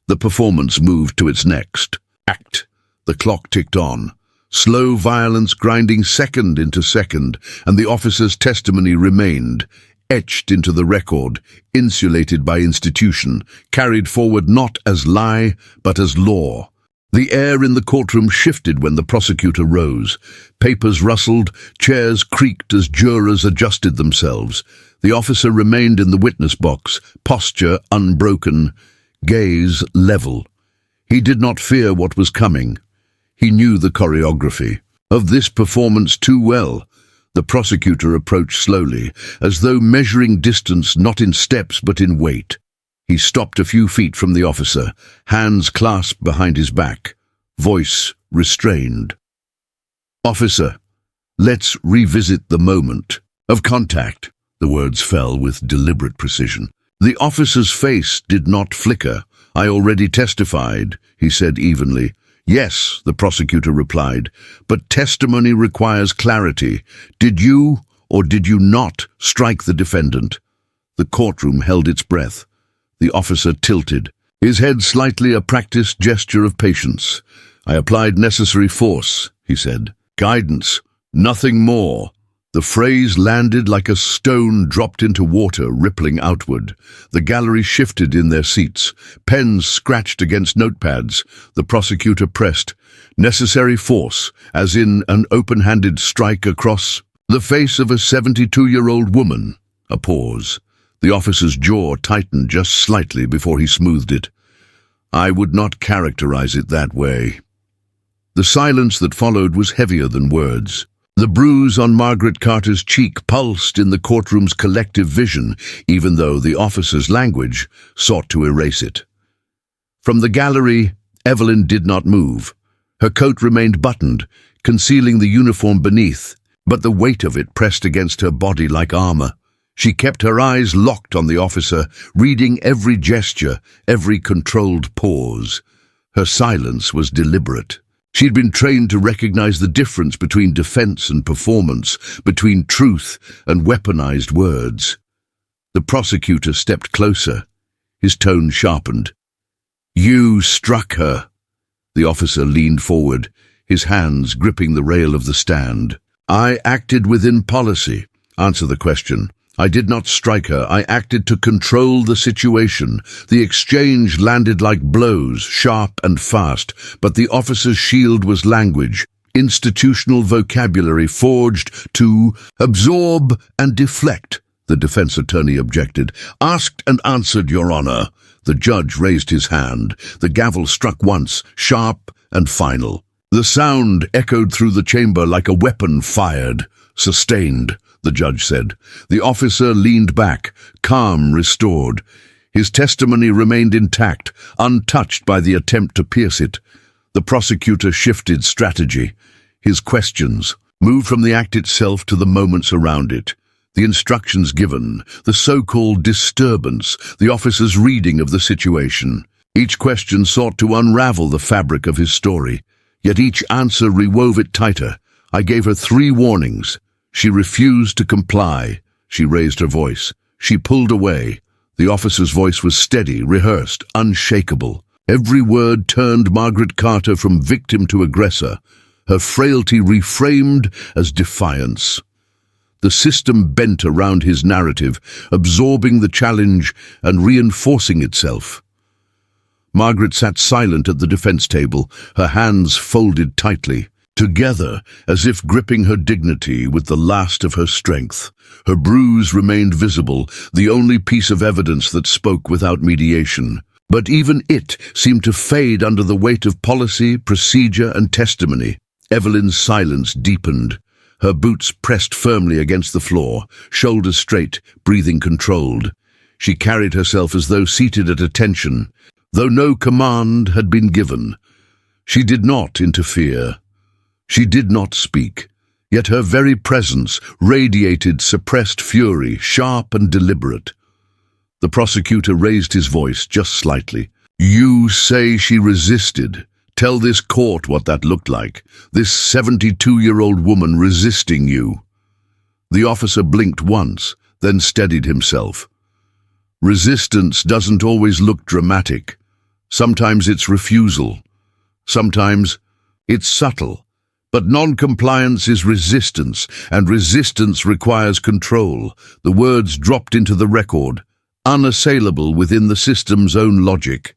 The performance moved to its next act. The clock ticked on, slow violence grinding second into second, and the officer's testimony remained, etched into the record, insulated by institution, carried forward not as lie, but as law. The air in the courtroom shifted when the prosecutor rose. Papers rustled, chairs creaked as jurors adjusted themselves. The officer remained in the witness box, posture unbroken, gaze level. He did not fear what was coming. He knew the choreography of this performance too well. The prosecutor approached slowly, as though measuring distance not in steps but in weight. He stopped a few feet from the officer, hands clasped behind his back, voice restrained. "Officer, let's revisit the moment of contact." The words fell with deliberate precision. The officer's face did not flicker. "I already testified," he said evenly. "Yes," the prosecutor replied, "but testimony requires clarity. Did you or did you not strike the defendant?" The courtroom held its breath. The officer tilted, his head slightly a practiced gesture of patience. "I applied necessary force," he said. "Guidance, nothing more." The phrase landed like a stone dropped into water, rippling outward. The gallery shifted in their seats. Pens scratched against notepads. The prosecutor pressed. "Necessary force, as in an open-handed strike across the face of a 72-year-old woman." A pause. The officer's jaw tightened just slightly before he smoothed it. "I would not characterize it that way." The silence that followed was heavier than words. The bruise on Margaret Carter's cheek pulsed in the courtroom's collective vision, even though the officer's language sought to erase it. From the gallery, Evelyn did not move. Her coat remained buttoned, concealing the uniform beneath, but the weight of it pressed against her body like armor. She kept her eyes locked on the officer, reading every gesture, every controlled pause. Her silence was deliberate. She'd been trained to recognize the difference between defense and performance, between truth and weaponized words. The prosecutor stepped closer. His tone sharpened. "You struck her." The officer leaned forward, his hands gripping the rail of the stand. "I acted within policy." "Answer the question." "I did not strike her. I acted to control the situation. The exchange landed like blows, sharp and fast, but the officer's shield was language, institutional vocabulary forged to absorb and deflect." The defense attorney objected. "Asked and answered, Your Honor." The judge raised his hand. The gavel struck once, sharp and final. The sound echoed through the chamber like a weapon fired. "Sustained," the judge said. The officer leaned back, calm restored. His testimony remained intact, untouched by the attempt to pierce it. The prosecutor shifted strategy. His questions moved from the act itself to the moments around it. The instructions given, the so-called disturbance, the officer's reading of the situation. Each question sought to unravel the fabric of his story, yet each answer rewove it tighter. I gave her 3 warnings. She refused to comply. She raised her voice. She pulled away. The officer's voice was steady, rehearsed, unshakable. Every word turned Margaret Carter from victim to aggressor, her frailty reframed as defiance. The system bent around his narrative, absorbing the challenge and reinforcing itself. Margaret sat silent at the defense table, her hands folded tightly, together as if gripping her dignity with the last of her strength. Her bruise remained visible, the only piece of evidence that spoke without mediation. But even it seemed to fade under the weight of policy, procedure, and testimony. Evelyn's silence deepened. Her boots pressed firmly against the floor, shoulders straight, breathing controlled. She carried herself as though seated at attention, though no command had been given. She did not interfere. She did not speak, yet her very presence radiated suppressed fury, sharp and deliberate. The prosecutor raised his voice just slightly. "You say she resisted. Tell this court what that looked like. This 72-year-old woman resisting you." The officer blinked once, then steadied himself. Resistance doesn't always look dramatic. Sometimes it's refusal. Sometimes it's subtle. But non-compliance is resistance, and resistance requires control. The words dropped into the record, unassailable within the system's own logic.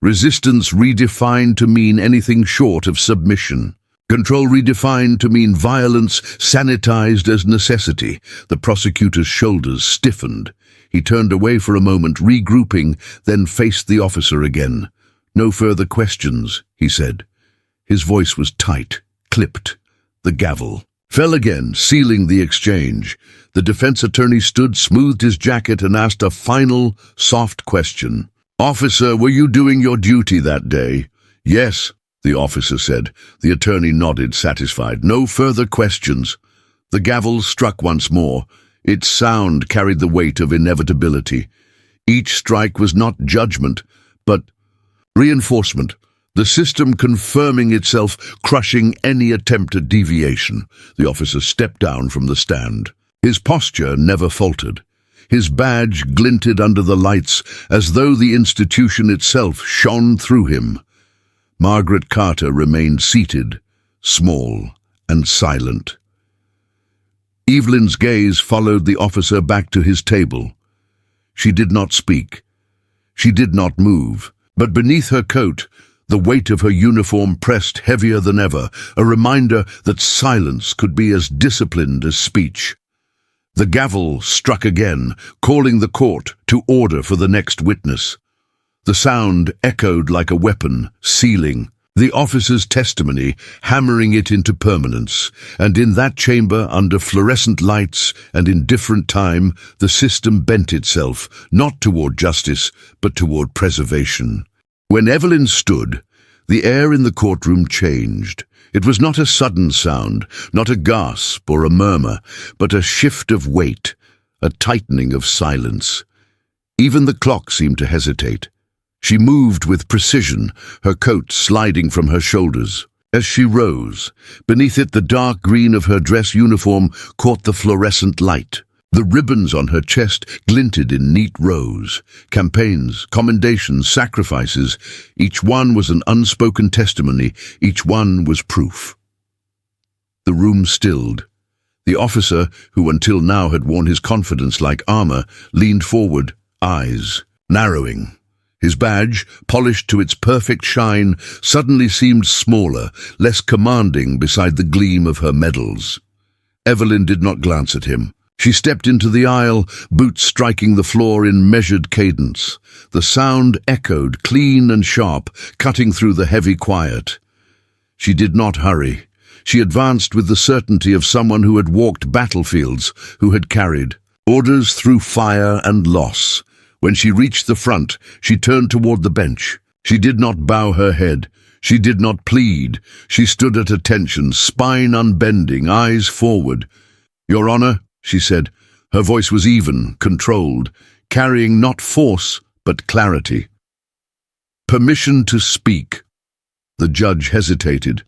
Resistance redefined to mean anything short of submission. Control redefined to mean violence sanitized as necessity. The prosecutor's shoulders stiffened. He turned away for a moment, regrouping, then faced the officer again. "No further questions," he said. His voice was tight, clipped. The gavel fell again, sealing the exchange. The defense attorney stood, smoothed his jacket, and asked a final, soft question. "Officer, were you doing your duty that day?" "Yes," the officer said. The attorney nodded, satisfied. "No further questions." The gavel struck once more. Its sound carried the weight of inevitability. Each strike was not judgment, but reinforcement. The system confirming itself, crushing any attempt at deviation. The officer stepped down from the stand. His posture never faltered. His badge glinted under the lights, as though the institution itself shone through him. Margaret Carter remained seated, small and silent. Evelyn's gaze followed the officer back to his table. She did not speak. She did not move. But beneath her coat, the weight of her uniform pressed heavier than ever, a reminder that silence could be as disciplined as speech. The gavel struck again, calling the court to order for the next witness. The sound echoed like a weapon, sealing the officer's testimony, hammering it into permanence. And in that chamber, under fluorescent lights and in different time, the system bent itself, not toward justice, but toward preservation. When Evelyn stood, The air in the courtroom changed. It was not a sudden sound, not a gasp or a murmur, but a shift of weight, a tightening of silence. Even the clock seemed to hesitate. She moved with precision, her coat sliding from her shoulders. As she rose, beneath it the dark green of her dress uniform caught the fluorescent light. The ribbons on her chest glinted in neat rows. Campaigns, commendations, sacrifices, each one was an unspoken testimony, each one was proof. The room stilled. The officer, who until now had worn his confidence like armor, leaned forward, eyes narrowing. His badge, polished to its perfect shine, suddenly seemed smaller, less commanding beside the gleam of her medals. Evelyn did not glance at him. She stepped into the aisle, boots striking the floor in measured cadence. The sound echoed, clean and sharp, cutting through the heavy quiet. She did not hurry. She advanced with the certainty of someone who had walked battlefields, who had carried orders through fire and loss. When she reached the front, she turned toward the bench. She did not bow her head. She did not plead. She stood at attention, spine unbending, eyes forward. "Your Honor," she said. Her voice was even, controlled, carrying not force, but clarity. "Permission to speak." The judge hesitated.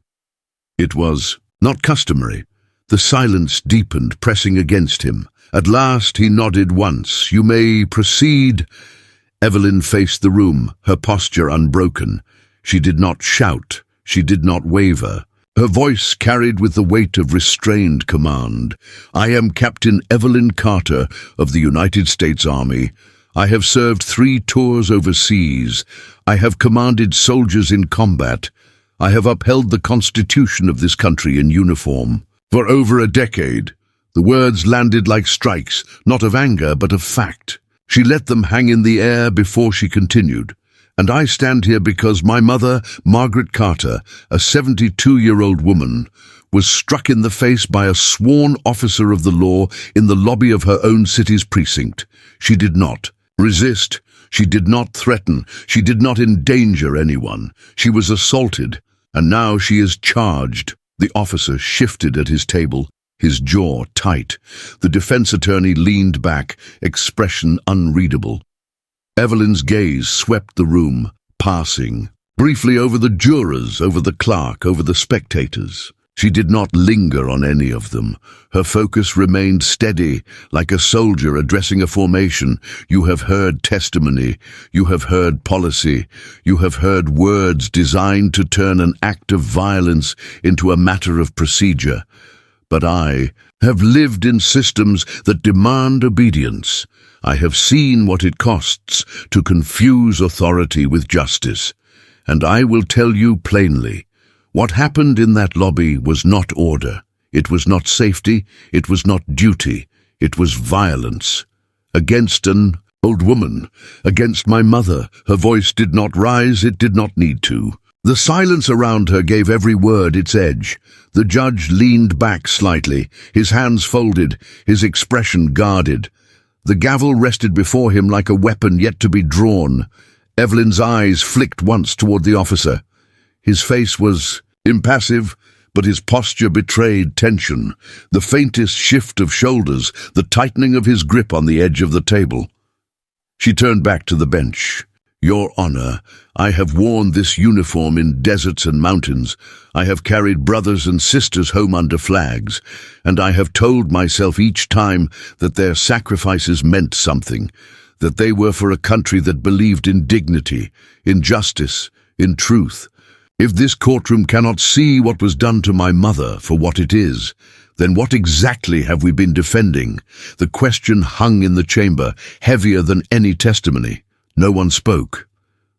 It was not customary. The silence deepened, pressing against him. At last he nodded once. "You may proceed." Evelyn faced the room, her posture unbroken. She did not shout. She did not waver. Her voice carried with the weight of restrained command. "I am Captain Evelyn Carter of the United States Army. I have served 3 tours overseas. I have commanded soldiers in combat. I have upheld the Constitution of this country in uniform. For over a decade." The words landed like strikes, not of anger, but of fact. She let them hang in the air before she continued. "And I stand here because my mother, Margaret Carter, a 72-year-old woman, was struck in the face by a sworn officer of the law in the lobby of her own city's precinct. She did not resist. She did not threaten. She did not endanger anyone. She was assaulted, and now she is charged." The officer shifted at his table, his jaw tight. The defense attorney leaned back, expression unreadable. Evelyn's gaze swept the room, passing briefly over the jurors, over the clerk, over the spectators. She did not linger on any of them. Her focus remained steady, like a soldier addressing a formation. "You have heard testimony. You have heard policy. You have heard words designed to turn an act of violence into a matter of procedure. But I have lived in systems that demand obedience. I have seen what it costs to confuse authority with justice. And I will tell you plainly, what happened in that lobby was not order. It was not safety. It was not duty. It was violence. Against an old woman. Against my mother. Her voice did not rise. It did not need to. The silence around her gave every word its edge. The judge leaned back slightly, his hands folded, his expression guarded. The gavel rested before him like a weapon yet to be drawn. Evelyn's eyes flicked once toward the officer. His face was impassive, but his posture betrayed tension. The faintest shift of shoulders, the tightening of his grip on the edge of the table. She turned back to the bench. "Your Honor, I have worn this uniform in deserts and mountains. I have carried brothers and sisters home under flags, and I have told myself each time that their sacrifices meant something, that they were for a country that believed in dignity, in justice, in truth. If this courtroom cannot see what was done to my mother for what it is, then what exactly have we been defending?" The question hung in the chamber, heavier than any testimony. No one spoke.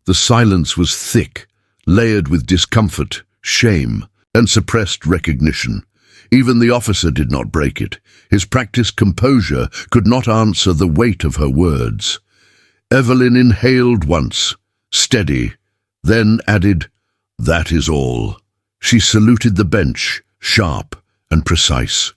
The silence was thick, layered with discomfort, shame, and suppressed recognition. Even the officer did not break it. His practiced composure could not answer the weight of her words. Evelyn inhaled once, steady, then added, "That is all." She saluted the bench, sharp and precise.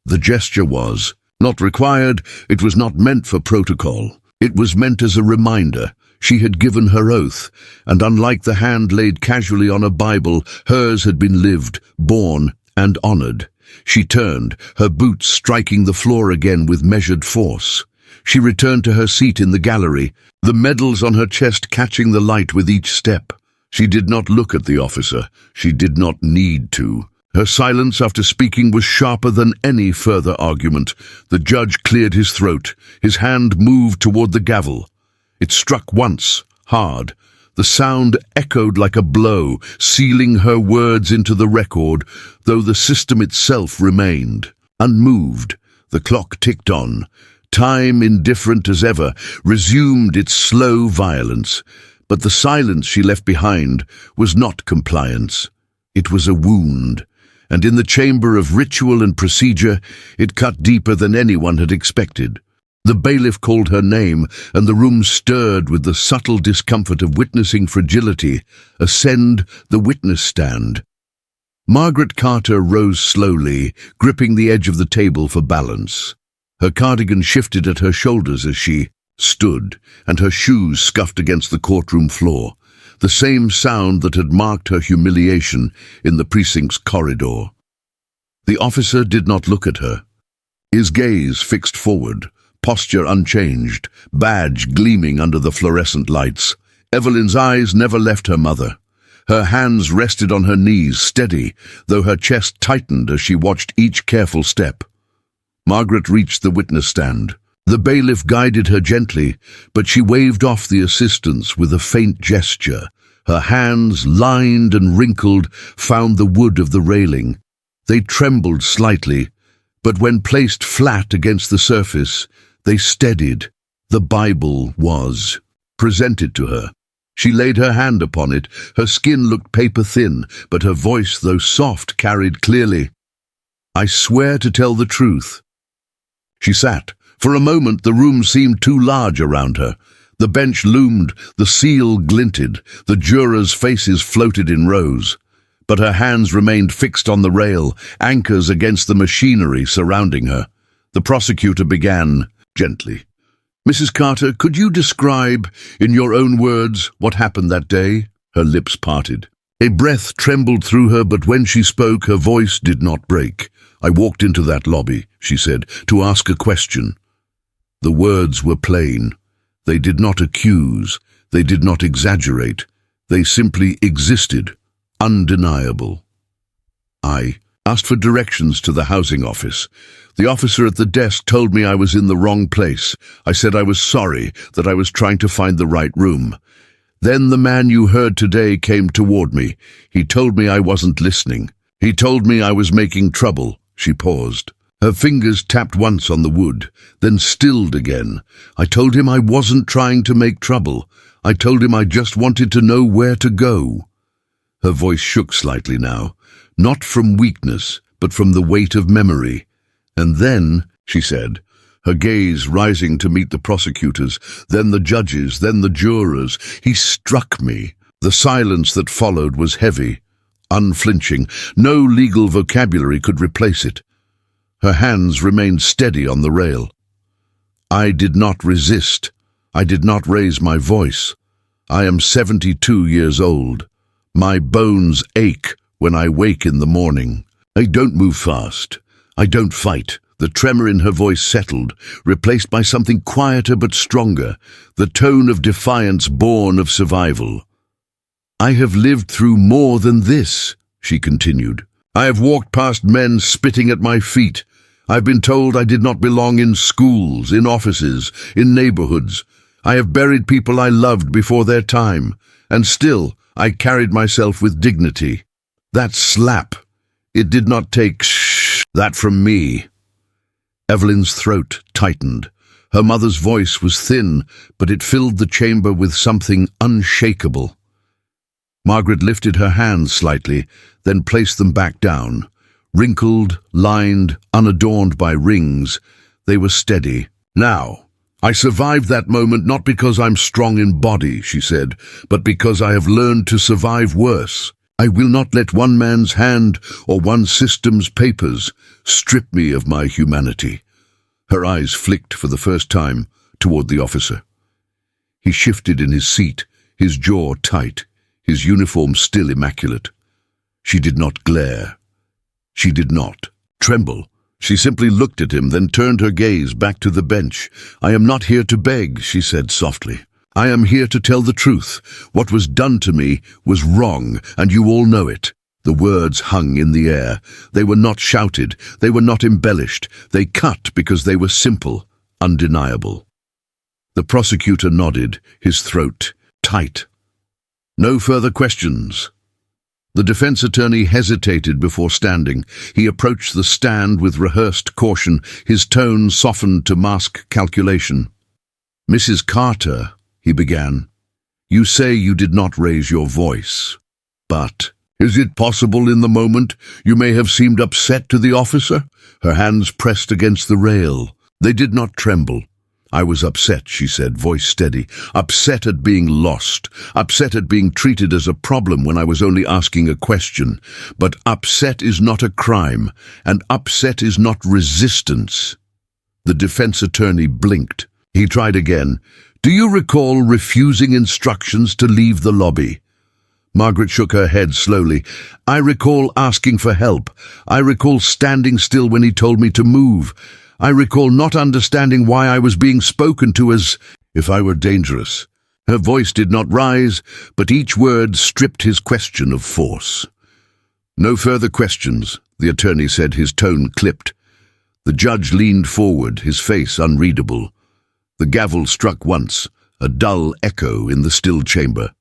The gesture was not required. It was not meant for protocol. It was meant as a reminder. She had given her oath, and unlike the hand laid casually on a Bible, hers had been lived, borne, and honored. She turned, her boots striking the floor again with measured force. She returned to her seat in the gallery, the medals on her chest catching the light with each step. She did not look at the officer. She did not need to. Her silence after speaking was sharper than any further argument. The judge cleared his throat. His hand moved toward the gavel. It struck once, hard. The sound echoed like a blow, sealing her words into the record, though the system itself remained. Unmoved, the clock ticked on. Time, indifferent as ever, resumed its slow violence. But the silence she left behind was not compliance. It was a wound, and in the chamber of ritual and procedure, it cut deeper than anyone had expected. The bailiff called her name, and the room stirred with the subtle discomfort of witnessing fragility ascend the witness stand. Margaret Carter rose slowly, gripping the edge of the table for balance. Her cardigan shifted at her shoulders as she stood, and her shoes scuffed against the courtroom floor, the same sound that had marked her humiliation in the precinct's corridor. The officer did not look at her. His gaze fixed forward, posture unchanged, badge gleaming under the fluorescent lights. Evelyn's eyes never left her mother. Her hands rested on her knees, steady, though her chest tightened as she watched each careful step. Margaret reached the witness stand. The bailiff guided her gently, but she waved off the assistants with a faint gesture. Her hands, lined and wrinkled, found the wood of the railing. They trembled slightly, but when placed flat against the surface, they steadied. The Bible was presented to her. She laid her hand upon it. Her skin looked paper-thin, but her voice, though soft, carried clearly. "I swear to tell the truth." She sat. For a moment the room seemed too large around her. The bench loomed, the seal glinted, the jurors' faces floated in rows. But her hands remained fixed on the rail, anchors against the machinery surrounding her. The prosecutor began gently. "Mrs. Carter, could you describe, in your own words, what happened that day?" Her lips parted. A breath trembled through her, but when she spoke, her voice did not break. "I walked into that lobby," she said, "to ask a question." The words were plain. They did not accuse. They did not exaggerate. They simply existed, undeniable. "I asked for directions to the housing office. The officer at the desk told me I was in the wrong place. I said I was sorry, that I was trying to find the right room. Then the man you heard today came toward me. He told me I wasn't listening. He told me I was making trouble." She paused. Her fingers tapped once on the wood, then stilled again. "I told him I wasn't trying to make trouble. I told him I just wanted to know where to go." Her voice shook slightly now, not from weakness, but from the weight of memory. "And then," she said, her gaze rising to meet the prosecutors, then the judges, then the jurors, "he struck me." The silence that followed was heavy, unflinching. No legal vocabulary could replace it. Her hands remained steady on the rail. "I did not resist. I did not raise my voice. I am 72 years old. My bones ache when I wake in the morning. I don't move fast. I don't fight." The tremor in her voice settled, replaced by something quieter but stronger, the tone of defiance born of survival. "I have lived through more than this," she continued. "I have walked past men spitting at my feet. I've been told I did not belong in schools, in offices, in neighborhoods. I have buried people I loved before their time, and still I carried myself with dignity. That slap, it did not take that from me." Evelyn's throat tightened. Her mother's voice was thin, but it filled the chamber with something unshakable. Margaret lifted her hands slightly, then placed them back down. Wrinkled, lined, unadorned by rings, they were steady. "Now, I survived that moment not because I'm strong in body," she said, "but because I have learned to survive worse. I will not let one man's hand or one system's papers strip me of my humanity." Her eyes flicked for the first time toward the officer. He shifted in his seat, his jaw tight, his uniform still immaculate. She did not glare. She did not tremble. She simply looked at him, then turned her gaze back to the bench. "I am not here to beg," she said softly. "I am here to tell the truth. What was done to me was wrong, and you all know it." The words hung in the air. They were not shouted. They were not embellished. They cut because they were simple, undeniable. The prosecutor nodded, his throat tight. "No further questions." The defense attorney hesitated before standing. He approached the stand with rehearsed caution, his tone softened to mask calculation. "Mrs. Carter," he began, "you say you did not raise your voice. But is it possible in the moment you may have seemed upset to the officer?" Her hands pressed against the rail. They did not tremble. "I was upset," she said, voice steady. "Upset at being lost. Upset at being treated as a problem when I was only asking a question. But upset is not a crime, and upset is not resistance." The defense attorney blinked. He tried again. "Do you recall refusing instructions to leave the lobby?" Margaret shook her head slowly. "I recall asking for help. I recall standing still when he told me to move. I recall not understanding why I was being spoken to as if I were dangerous." Her voice did not rise, but each word stripped his question of force. "No further questions," the attorney said, his tone clipped. The judge leaned forward, his face unreadable. The gavel struck once, a dull echo in the still chamber.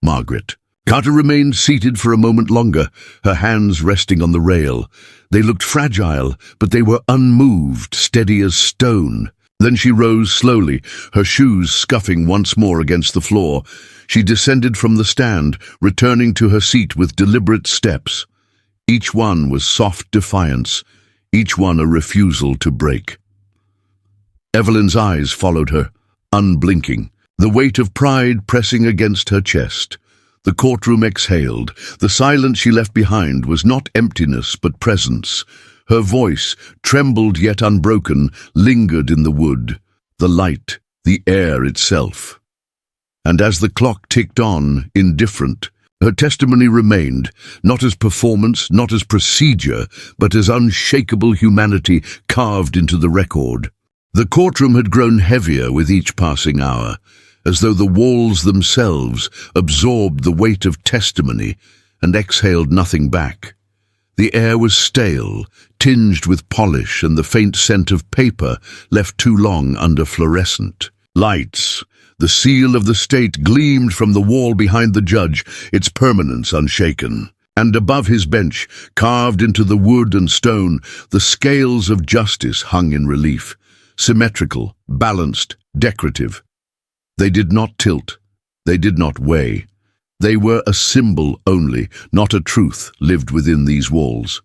Margaret. Carter remained seated for a moment longer, her hands resting on the rail. They looked fragile, but they were unmoved, steady as stone. Then she rose slowly, her shoes scuffing once more against the floor. She descended from the stand, returning to her seat with deliberate steps. Each one was soft defiance, each one a refusal to break. Evelyn's eyes followed her, unblinking, the weight of pride pressing against her chest. The courtroom exhaled. The silence she left behind was not emptiness but presence. Her voice, trembled yet unbroken, lingered in the wood, the light, the air itself. And as the clock ticked on, indifferent, her testimony remained, not as performance, not as procedure, but as unshakable humanity carved into the record. The courtroom had grown heavier with each passing hour, as though the walls themselves absorbed the weight of testimony and exhaled nothing back. The air was stale, tinged with polish and the faint scent of paper left too long under fluorescent. Lights, the seal of the state, gleamed from the wall behind the judge, its permanence unshaken. And above his bench, carved into the wood and stone, the scales of justice hung in relief, symmetrical, balanced, decorative. They did not tilt. They did not weigh. They were a symbol only, not a truth lived within these walls.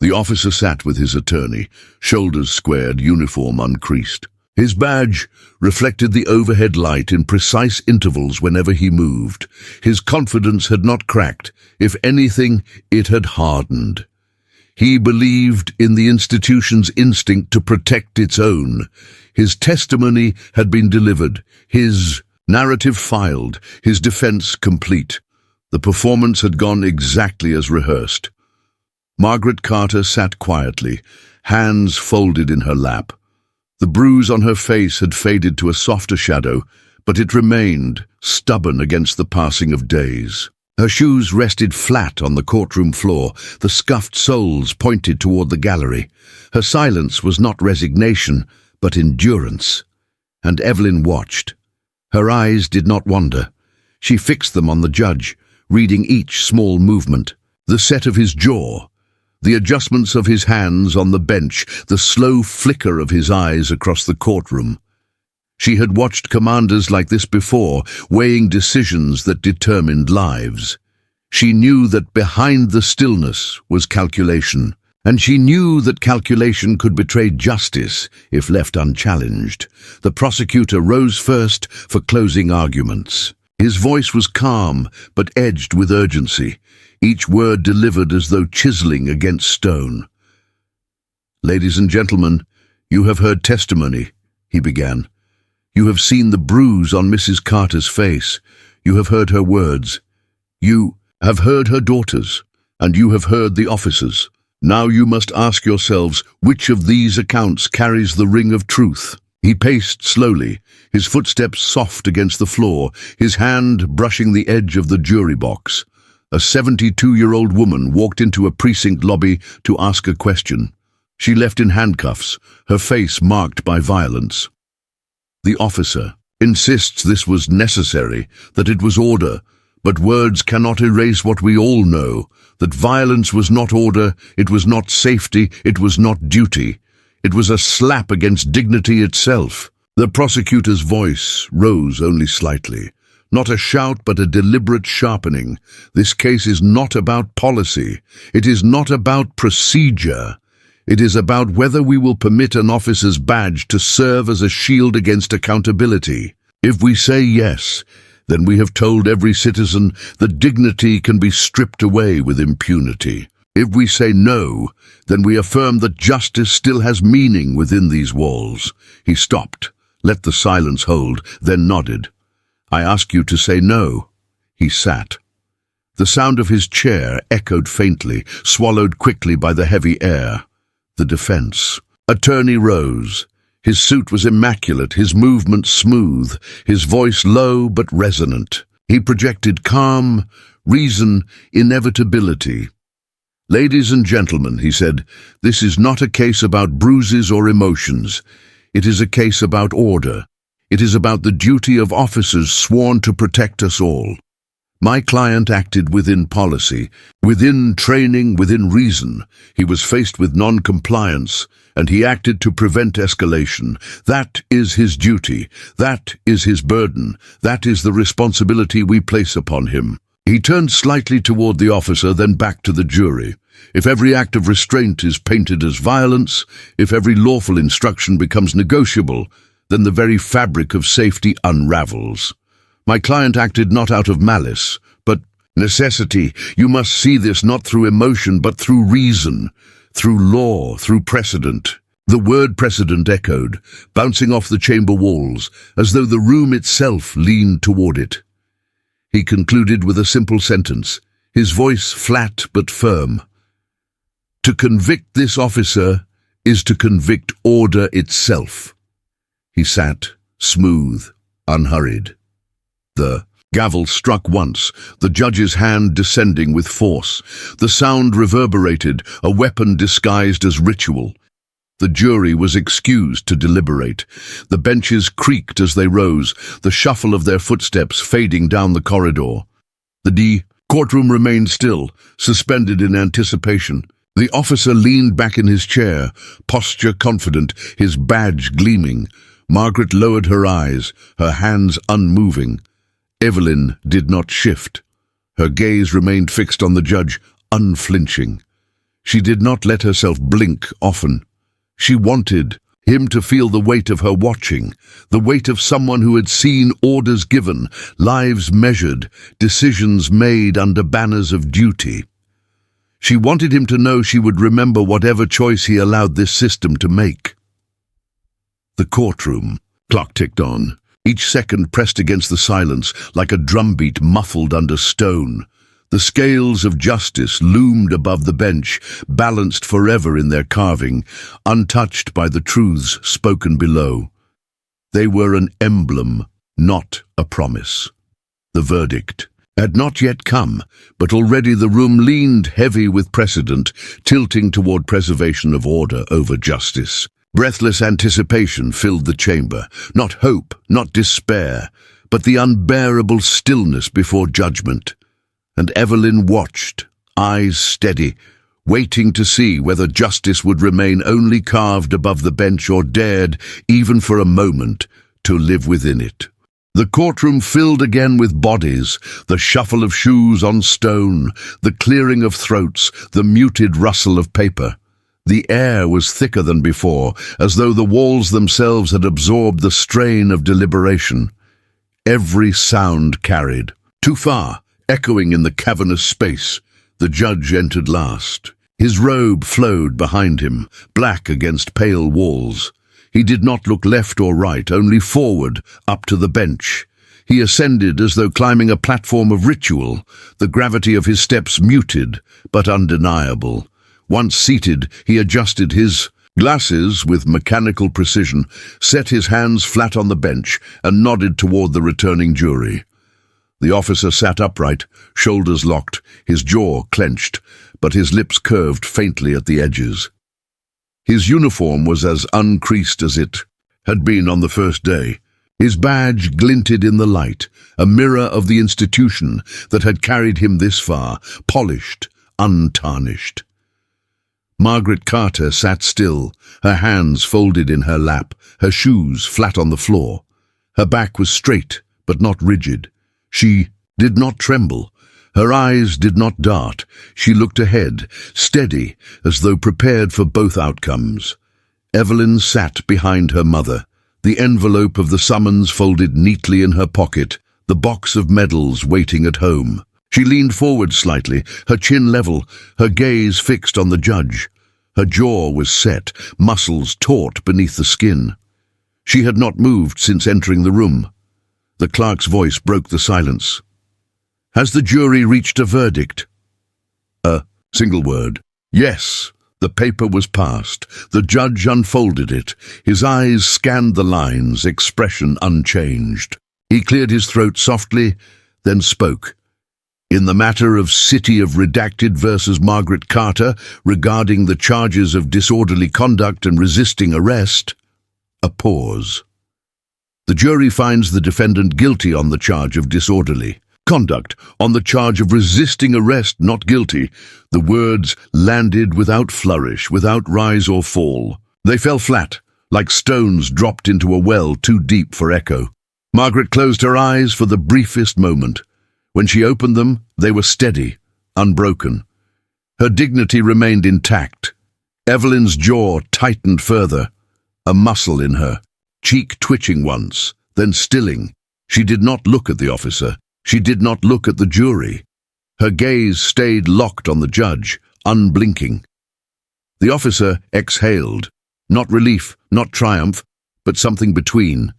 The officer sat with his attorney, shoulders squared, uniform uncreased. His badge reflected the overhead light in precise intervals whenever he moved. His confidence had not cracked. If anything, it had hardened. He believed in the institution's instinct to protect its own. His testimony had been delivered, his narrative filed, his defense complete. The performance had gone exactly as rehearsed. Margaret Carter sat quietly, hands folded in her lap. The bruise on her face had faded to a softer shadow, but it remained, stubborn against the passing of days. Her shoes rested flat on the courtroom floor, the scuffed soles pointed toward the gallery. Her silence was not resignation, but endurance. And Evelyn watched. Her eyes did not wander. She fixed them on the judge, reading each small movement, the set of his jaw, the adjustments of his hands on the bench, the slow flicker of his eyes across the courtroom. She had watched commanders like this before, weighing decisions that determined lives. She knew that behind the stillness was calculation, and she knew that calculation could betray justice if left unchallenged. The prosecutor rose first for closing arguments. His voice was calm, but edged with urgency, each word delivered as though chiseling against stone. "Ladies and gentlemen, you have heard testimony," he began. You have seen the bruise on Mrs. Carter's face. You have heard her words. You have heard her daughters, and you have heard the officers. Now you must ask yourselves which of these accounts carries the ring of truth. He paced slowly, his footsteps soft against the floor, his hand brushing the edge of the jury box. A 72-year-old woman walked into a precinct lobby to ask a question. She left in handcuffs, her face marked by violence. The officer insists this was necessary, that it was order, but words cannot erase what we all know, that violence was not order, it was not safety, it was not duty. It was a slap against dignity itself. The prosecutor's voice rose only slightly. Not a shout, but a deliberate sharpening. This case is not about policy. It is not about procedure. It is about whether we will permit an officer's badge to serve as a shield against accountability. If we say yes, then we have told every citizen that dignity can be stripped away with impunity. If we say no, then we affirm that justice still has meaning within these walls. He stopped, let the silence hold, then nodded. I ask you to say no. He sat. The sound of his chair echoed faintly, swallowed quickly by the heavy air. The defense. Attorney rose. His suit was immaculate, his movement smooth, his voice low but resonant. He projected calm, reason, inevitability. Ladies and gentlemen, he said, this is not a case about bruises or emotions. It is a case about order. It is about the duty of officers sworn to protect us all. My client acted within policy, within training, within reason. He was faced with non-compliance, and he acted to prevent escalation. That is his duty. That is his burden. That is the responsibility we place upon him. He turned slightly toward the officer, then back to the jury. If every act of restraint is painted as violence, if every lawful instruction becomes negotiable, then the very fabric of safety unravels. My client acted not out of malice, but necessity. You must see this not through emotion, but through reason, through law, through precedent. The word precedent echoed, bouncing off the chamber walls, as though the room itself leaned toward it. He concluded with a simple sentence, his voice flat but firm. To convict this officer is to convict order itself. He sat, smooth, unhurried. The gavel struck once, the judge's hand descending with force. The sound reverberated, a weapon disguised as ritual. The jury was excused to deliberate. The benches creaked as they rose, the shuffle of their footsteps fading down the corridor. The courtroom remained still, suspended in anticipation. The officer leaned back in his chair, posture confident, his badge gleaming. Margaret lowered her eyes, her hands unmoving. Evelyn did not shift. Her gaze remained fixed on the judge, unflinching. She did not let herself blink often. She wanted him to feel the weight of her watching, the weight of someone who had seen orders given, lives measured, decisions made under banners of duty. She wanted him to know she would remember whatever choice he allowed this system to make. The courtroom. Clock ticked on. Each second pressed against the silence like a drumbeat muffled under stone. The scales of justice loomed above the bench, balanced forever in their carving, untouched by the truths spoken below. They were an emblem, not a promise. The verdict had not yet come, but already the room leaned heavy with precedent, tilting toward preservation of order over justice. Breathless anticipation filled the chamber, not hope, not despair, but the unbearable stillness before judgment. And Evelyn watched, eyes steady, waiting to see whether justice would remain only carved above the bench or dared, even for a moment, to live within it. The courtroom filled again with bodies, the shuffle of shoes on stone, the clearing of throats, the muted rustle of paper. The air was thicker than before, as though the walls themselves had absorbed the strain of deliberation. Every sound carried. Too far, echoing in the cavernous space, the judge entered last. His robe flowed behind him, black against pale walls. He did not look left or right, only forward, up to the bench. He ascended as though climbing a platform of ritual, the gravity of his steps muted, but undeniable. Once seated, he adjusted his glasses with mechanical precision, set his hands flat on the bench, and nodded toward the returning jury. The officer sat upright, shoulders locked, his jaw clenched, but his lips curved faintly at the edges. His uniform was as uncreased as it had been on the first day. His badge glinted in the light, a mirror of the institution that had carried him this far, polished, untarnished. Margaret Carter sat still, her hands folded in her lap, her shoes flat on the floor. Her back was straight, but not rigid. She did not tremble. Her eyes did not dart. She looked ahead, steady, as though prepared for both outcomes. Evelyn sat behind her mother, the envelope of the summons folded neatly in her pocket, the box of medals waiting at home. She leaned forward slightly, her chin level, her gaze fixed on the judge. Her jaw was set, muscles taut beneath the skin. She had not moved since entering the room. The clerk's voice broke the silence. "Has the jury reached a verdict?" A single word. "Yes." The paper was passed. The judge unfolded it. His eyes scanned the lines, expression unchanged. He cleared his throat softly, then spoke. "In the matter of City of Redacted versus Margaret Carter, regarding the charges of disorderly conduct and resisting arrest," a pause. "The jury finds the defendant guilty on the charge of disorderly conduct, on the charge of resisting arrest not guilty." The words landed without flourish, without rise or fall. They fell flat, like stones dropped into a well too deep for echo. Margaret closed her eyes for the briefest moment. When she opened them, they were steady, unbroken. Her dignity remained intact. Evelyn's jaw tightened further, a muscle in her, cheek twitching once, then stilling. She did not look at the officer. She did not look at the jury. Her gaze stayed locked on the judge, unblinking. The officer exhaled, not relief, not triumph, but something between.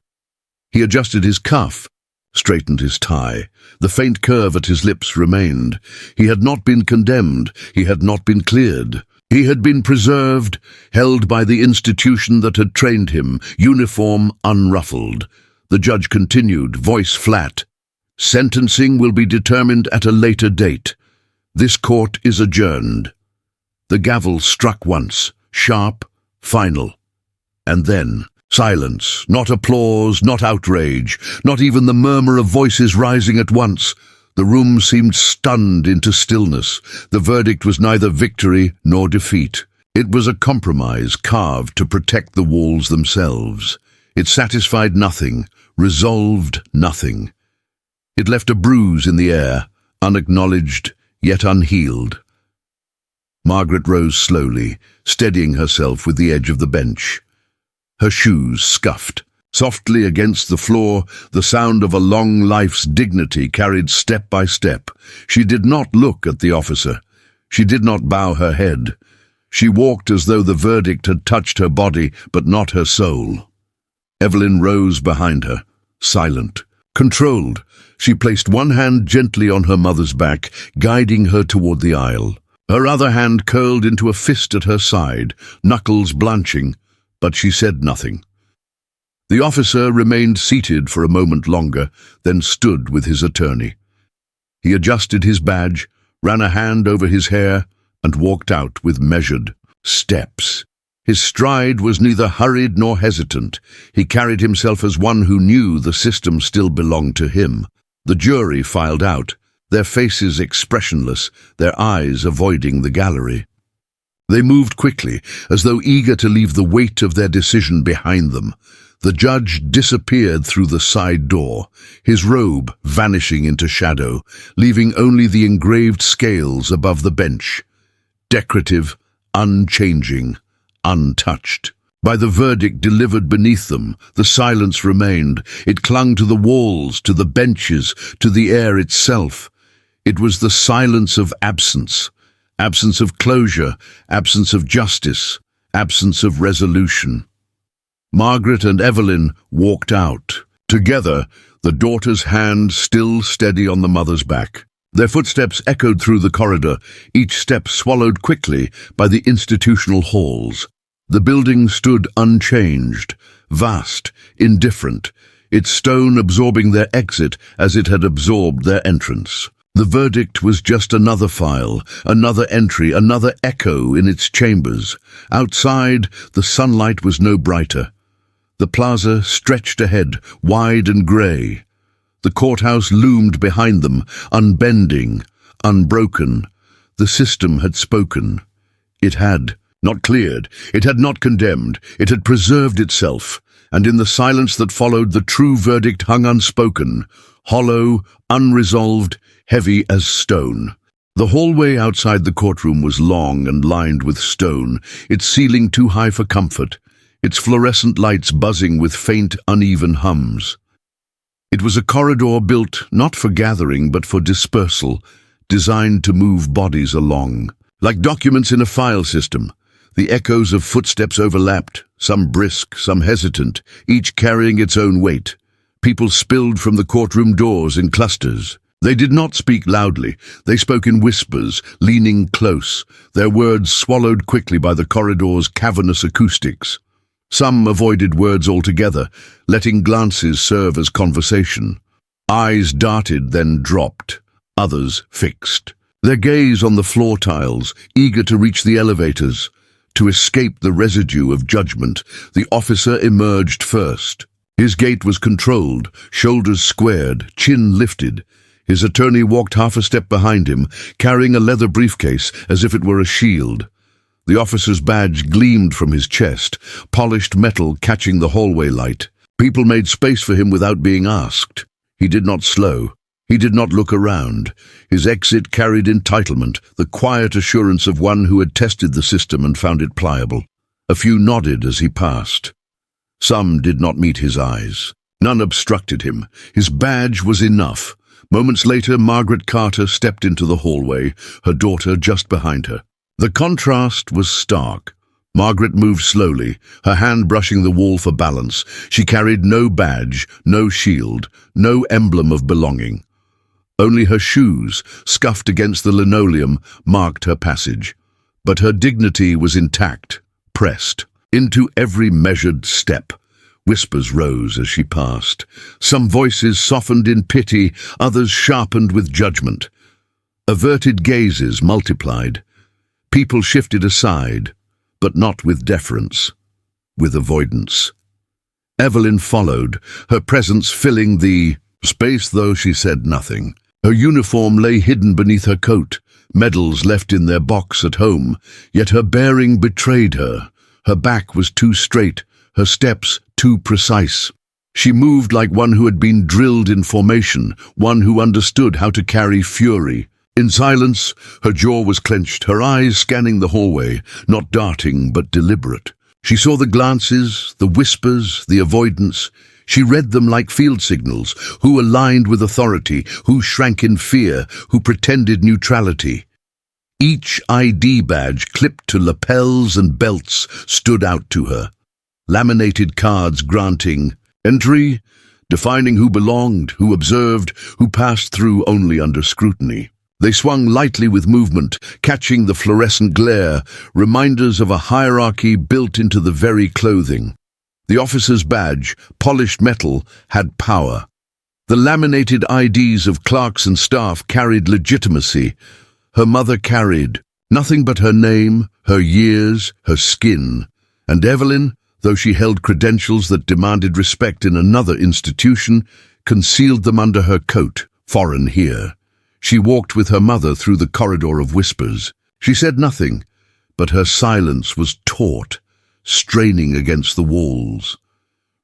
He adjusted his cuff, straightened his tie. The faint curve at his lips remained. He had not been condemned. He had not been cleared. He had been preserved, held by the institution that had trained him, uniform unruffled. The judge continued, voice flat. "Sentencing will be determined at a later date. This court is adjourned." The gavel struck once, sharp, final. And then silence, not applause, not outrage, not even the murmur of voices rising at once. The room seemed stunned into stillness. The verdict was neither victory nor defeat. It was a compromise carved to protect the walls themselves. It satisfied nothing, resolved nothing. It left a bruise in the air, unacknowledged, yet unhealed. Margaret rose slowly, steadying herself with the edge of the bench. Her shoes scuffed. Softly against the floor, the sound of a long life's dignity carried step by step. She did not look at the officer. She did not bow her head. She walked as though the verdict had touched her body, but not her soul. Evelyn rose behind her, silent, controlled. She placed one hand gently on her mother's back, guiding her toward the aisle. Her other hand curled into a fist at her side, knuckles blanching, but she said nothing. The officer remained seated for a moment longer, then stood with his attorney. He adjusted his badge, ran a hand over his hair, and walked out with measured steps. His stride was neither hurried nor hesitant. He carried himself as one who knew the system still belonged to him. The jury filed out, their faces expressionless, their eyes avoiding the gallery. They moved quickly, as though eager to leave the weight of their decision behind them. The judge disappeared through the side door, his robe vanishing into shadow, leaving only the engraved scales above the bench. Decorative, unchanging, untouched. By the verdict delivered beneath them, the silence remained. It clung to the walls, to the benches, to the air itself. It was the silence of absence. Absence of closure, absence of justice, absence of resolution. Margaret and Evelyn walked out. Together, the daughter's hand still steady on the mother's back. Their footsteps echoed through the corridor, each step swallowed quickly by the institutional halls. The building stood unchanged, vast, indifferent, its stone absorbing their exit as it had absorbed their entrance. The verdict was just another file, another entry, another echo in its chambers. Outside, the sunlight was no brighter. The plaza stretched ahead, wide and grey. The courthouse loomed behind them, unbending, unbroken. The system had spoken. It had not cleared, it had not condemned, it had preserved itself, and in the silence that followed, the true verdict hung unspoken, hollow, unresolved, heavy as stone. The hallway outside the courtroom was long and lined with stone, its ceiling too high for comfort, its fluorescent lights buzzing with faint, uneven hums. It was a corridor built not for gathering but for dispersal, designed to move bodies along. Like documents in a file system, the echoes of footsteps overlapped, some brisk, some hesitant, each carrying its own weight. People spilled from the courtroom doors in clusters. They did not speak loudly. They spoke in whispers, leaning close, their words swallowed quickly by the corridor's cavernous acoustics. Some avoided words altogether, letting glances serve as conversation. Eyes darted, then dropped. Others fixed. Their gaze on the floor tiles, eager to reach the elevators. To escape the residue of judgment, the officer emerged first. His gait was controlled, shoulders squared, chin lifted. His attorney walked half a step behind him, carrying a leather briefcase as if it were a shield. The officer's badge gleamed from his chest, polished metal catching the hallway light. People made space for him without being asked. He did not slow. He did not look around. His exit carried entitlement, the quiet assurance of one who had tested the system and found it pliable. A few nodded as he passed. Some did not meet his eyes. None obstructed him. His badge was enough. Moments later, Margaret Carter stepped into the hallway, her daughter just behind her. The contrast was stark. Margaret moved slowly, her hand brushing the wall for balance. She carried no badge, no shield, no emblem of belonging. Only her shoes, scuffed against the linoleum, marked her passage. But her dignity was intact, pressed into every measured step. Whispers rose as she passed. Some voices softened in pity, others sharpened with judgment. Averted gazes multiplied. People shifted aside, but not with deference, with avoidance. Evelyn followed, her presence filling the space, though she said nothing. Her uniform lay hidden beneath her coat, medals left in their box at home, yet her bearing betrayed her. Her back was too straight, her steps too precise. She moved like one who had been drilled in formation, one who understood how to carry fury. In silence, her jaw was clenched, her eyes scanning the hallway, not darting but deliberate. She saw the glances, the whispers, the avoidance. She read them like field signals, who aligned with authority, who shrank in fear, who pretended neutrality. Each ID badge clipped to lapels and belts stood out to her. Laminated cards granting entry, defining who belonged, who observed, who passed through only under scrutiny. They swung lightly with movement, catching the fluorescent glare, reminders of a hierarchy built into the very clothing. The officer's badge, polished metal, had power. The laminated IDs of clerks and staff carried legitimacy. Her mother carried nothing but her name, her years, her skin. And Evelyn, though she held credentials that demanded respect in another institution, concealed them under her coat, foreign here. She walked with her mother through the corridor of whispers. She said nothing, but her silence was taut, straining against the walls.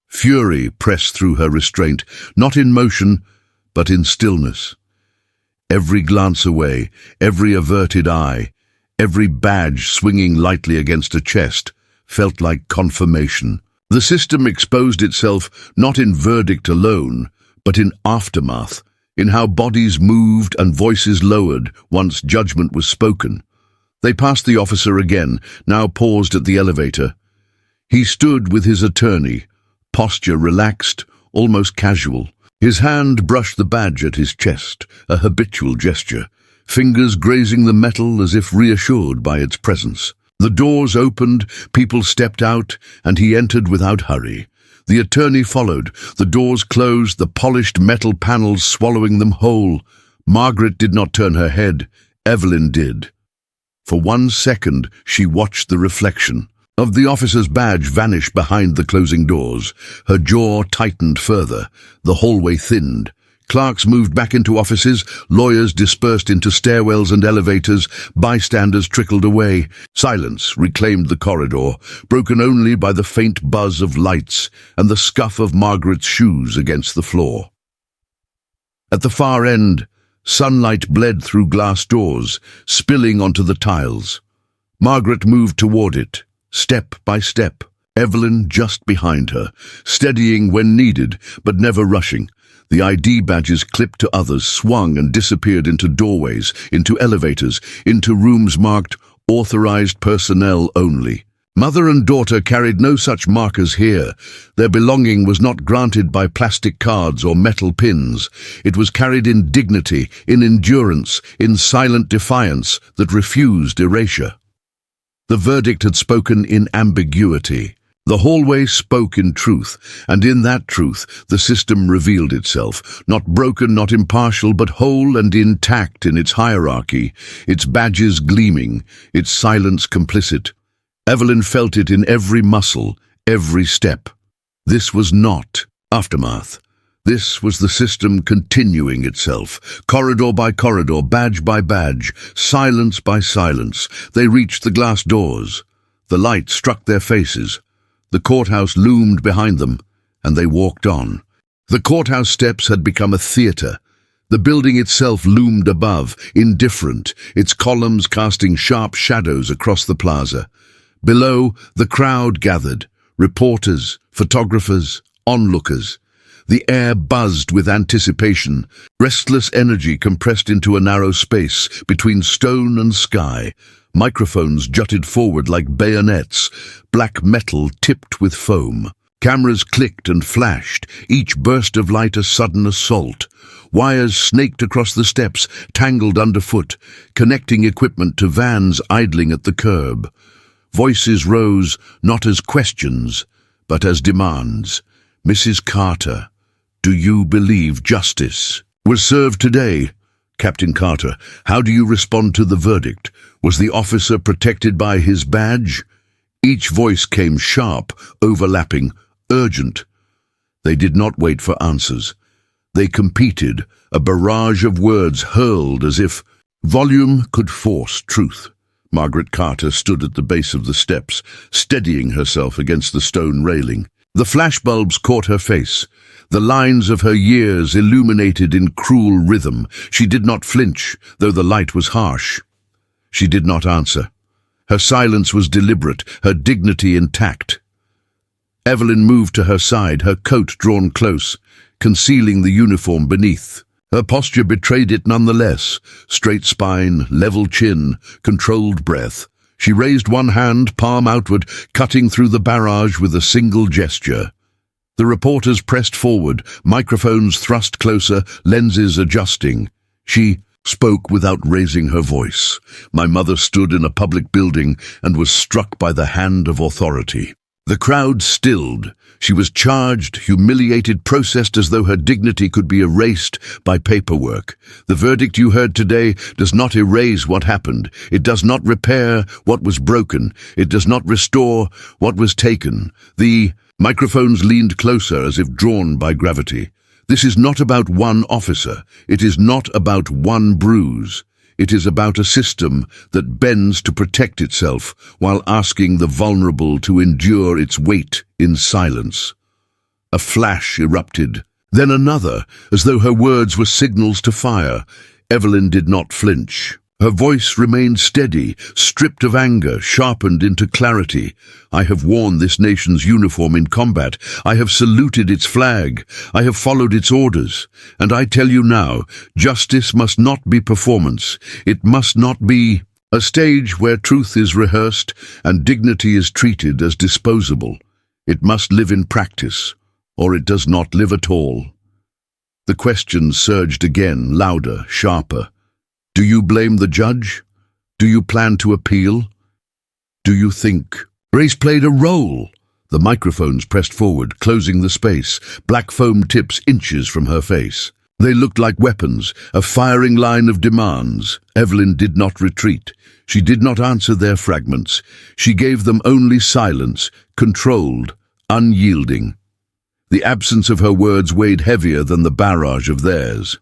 Fury pressed through her restraint, not in motion, but in stillness. Every glance away, every averted eye, every badge swinging lightly against a chest, felt like confirmation. The system exposed itself not in verdict alone, but in aftermath, in how bodies moved and voices lowered once judgment was spoken. They passed the officer again, now paused at the elevator. He stood with his attorney, posture relaxed, almost casual. His hand brushed the badge at his chest, a habitual gesture, fingers grazing the metal as if reassured by its presence. The doors opened, people stepped out, and he entered without hurry. The attorney followed. The doors closed, the polished metal panels swallowing them whole. Margaret did not turn her head. Evelyn did. For 1 second, she watched the reflection of the officer's badge vanish behind the closing doors. Her jaw tightened further. The hallway thinned. Clerks moved back into offices, lawyers dispersed into stairwells and elevators, bystanders trickled away. Silence reclaimed the corridor, broken only by the faint buzz of lights and the scuff of Margaret's shoes against the floor. At the far end, sunlight bled through glass doors, spilling onto the tiles. Margaret moved toward it, step by step, Evelyn just behind her, steadying when needed, but never rushing. The ID badges clipped to others swung and disappeared into doorways, into elevators, into rooms marked authorized personnel only. Mother and daughter carried no such markers here. Their belonging was not granted by plastic cards or metal pins. It was carried in dignity, in endurance, in silent defiance that refused erasure. The verdict had spoken in ambiguity. The hallway spoke in truth, and in that truth the system revealed itself, not broken, not impartial, but whole and intact in its hierarchy, its badges gleaming, its silence complicit. Evelyn felt it in every muscle, every step. This was not aftermath. This was the system continuing itself, corridor by corridor, badge by badge, silence by silence. They reached the glass doors. The light struck their faces. The courthouse loomed behind them, and they walked on. The courthouse steps had become a theater. The building itself loomed above, indifferent, its columns casting sharp shadows across the plaza. Below, the crowd gathered, reporters, photographers, onlookers. The air buzzed with anticipation, restless energy compressed into a narrow space between stone and sky. Microphones jutted forward like bayonets, black metal tipped with foam. Cameras clicked and flashed, each burst of light a sudden assault. Wires snaked across the steps, tangled underfoot, connecting equipment to vans idling at the curb. Voices rose, not as questions, but as demands. Mrs. Carter, do you believe justice was served today? Captain Carter, how do you respond to the verdict? Was the officer protected by his badge? Each voice came sharp, overlapping, urgent. They did not wait for answers. They competed, a barrage of words hurled as if volume could force truth. Margaret Carter stood at the base of the steps, steadying herself against the stone railing. The flashbulbs caught her face, the lines of her years illuminated in cruel rhythm. She did not flinch, though the light was harsh. She did not answer. Her silence was deliberate, her dignity intact. Evelyn moved to her side, her coat drawn close, concealing the uniform beneath. Her posture betrayed it nonetheless. Straight spine, level chin, controlled breath. She raised one hand, palm outward, cutting through the barrage with a single gesture. The reporters pressed forward, microphones thrust closer, lenses adjusting. She spoke without raising her voice. My mother stood in a public building and was struck by the hand of authority. The crowd stilled. She was charged, humiliated, processed as though her dignity could be erased by paperwork. The verdict you heard today does not erase what happened. It does not repair what was broken. It does not restore what was taken. The microphones leaned closer as if drawn by gravity. This is not about one officer. It is not about one bruise. It is about a system that bends to protect itself while asking the vulnerable to endure its weight in silence. A flash erupted, then another, as though her words were signals to fire. Evelyn did not flinch. Her voice remained steady, stripped of anger, sharpened into clarity. I have worn this nation's uniform in combat. I have saluted its flag. I have followed its orders. And I tell you now, justice must not be performance. It must not be A stage where truth is rehearsed and dignity is treated as disposable. It must live in practice, or it does not live at all. The questions surged again, louder, sharper. Do you blame the judge? Do you plan to appeal? Do you think race played a role? The microphones pressed forward, closing the space, black foam tips inches from her face. They looked like weapons, a firing line of demands. Evelyn did not retreat. She did not answer their fragments. She gave them only silence, controlled, unyielding. The absence of her words weighed heavier than the barrage of theirs.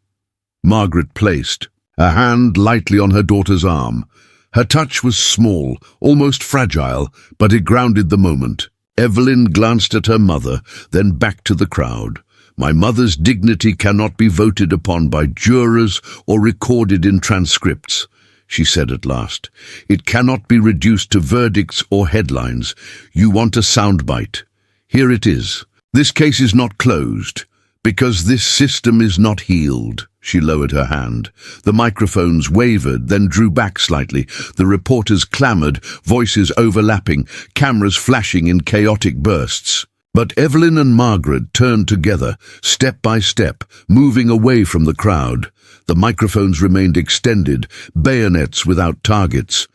Margaret placed a hand lightly on her daughter's arm. Her touch was small, almost fragile, but it grounded the moment. Evelyn glanced at her mother, then back to the crowd. My mother's dignity cannot be voted upon by jurors or recorded in transcripts, she said at last. It cannot be reduced to verdicts or headlines. You want a soundbite. Here it is. This case is not closed, because this system is not healed. She lowered her hand. The microphones wavered, then drew back slightly. The reporters clamored, voices overlapping, cameras flashing in chaotic bursts. But Evelyn and Margaret turned together, step by step, moving away from the crowd. The microphones remained extended, bayonets without targets.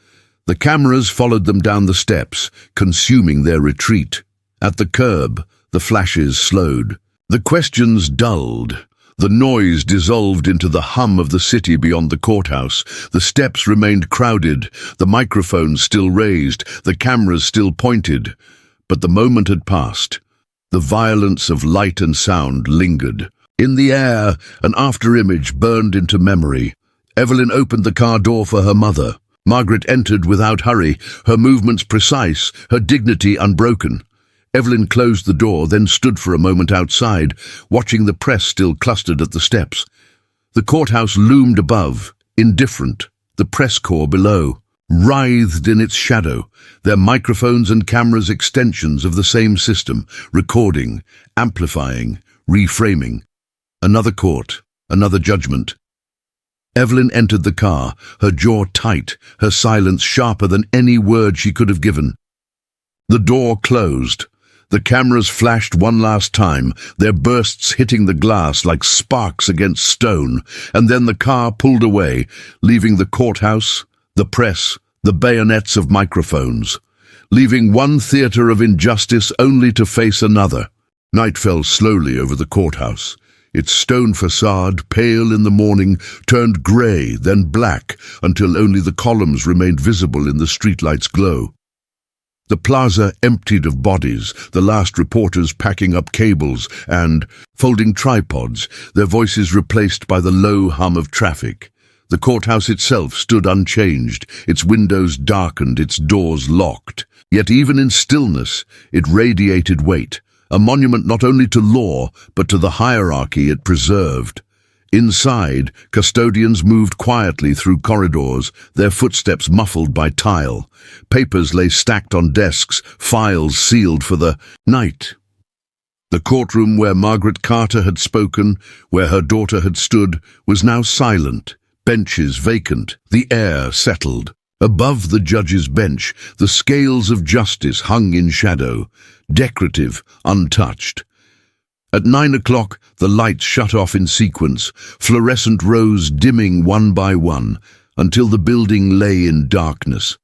The cameras followed them down the steps, consuming their retreat. At the curb, the flashes slowed. The questions dulled. The noise dissolved into the hum of the city beyond the courthouse. The steps remained crowded, the microphones still raised, the cameras still pointed. But the moment had passed. The violence of light and sound lingered. In the air, an after-image burned into memory. Evelyn opened the car door for her mother. Margaret entered without hurry, her movements precise, her dignity unbroken. Evelyn closed the door, then stood for a moment outside, watching the press still clustered at the steps. The courthouse loomed above, indifferent, the press corps below, writhed in its shadow, their microphones and cameras extensions of the same system, recording, amplifying, reframing. Another court, another judgment. Evelyn entered the car, her jaw tight, her silence sharper than any word she could have given. The door closed. The cameras flashed one last time, their bursts hitting the glass like sparks against stone, and then the car pulled away, leaving the courthouse, the press, the bayonets of microphones, leaving one theater of injustice only to face another. Night fell slowly over the courthouse. Its stone facade, pale in the morning, turned grey, then black, until only the columns remained visible in the streetlight's glow. The plaza emptied of bodies, the last reporters packing up cables and folding tripods, their voices replaced by the low hum of traffic. The courthouse itself stood unchanged, its windows darkened, its doors locked. Yet even in stillness, it radiated weight, a monument not only to law, but to the hierarchy it preserved. Inside, custodians moved quietly through corridors, their footsteps muffled by tile. Papers lay stacked on desks, files sealed for the night. The courtroom where Margaret Carter had spoken, where her daughter had stood, was now silent, benches vacant, the air settled. Above the judge's bench, the scales of justice hung in shadow, decorative, untouched. At 9 o'clock, the lights shut off in sequence, fluorescent rows dimming one by one, until the building lay in darkness.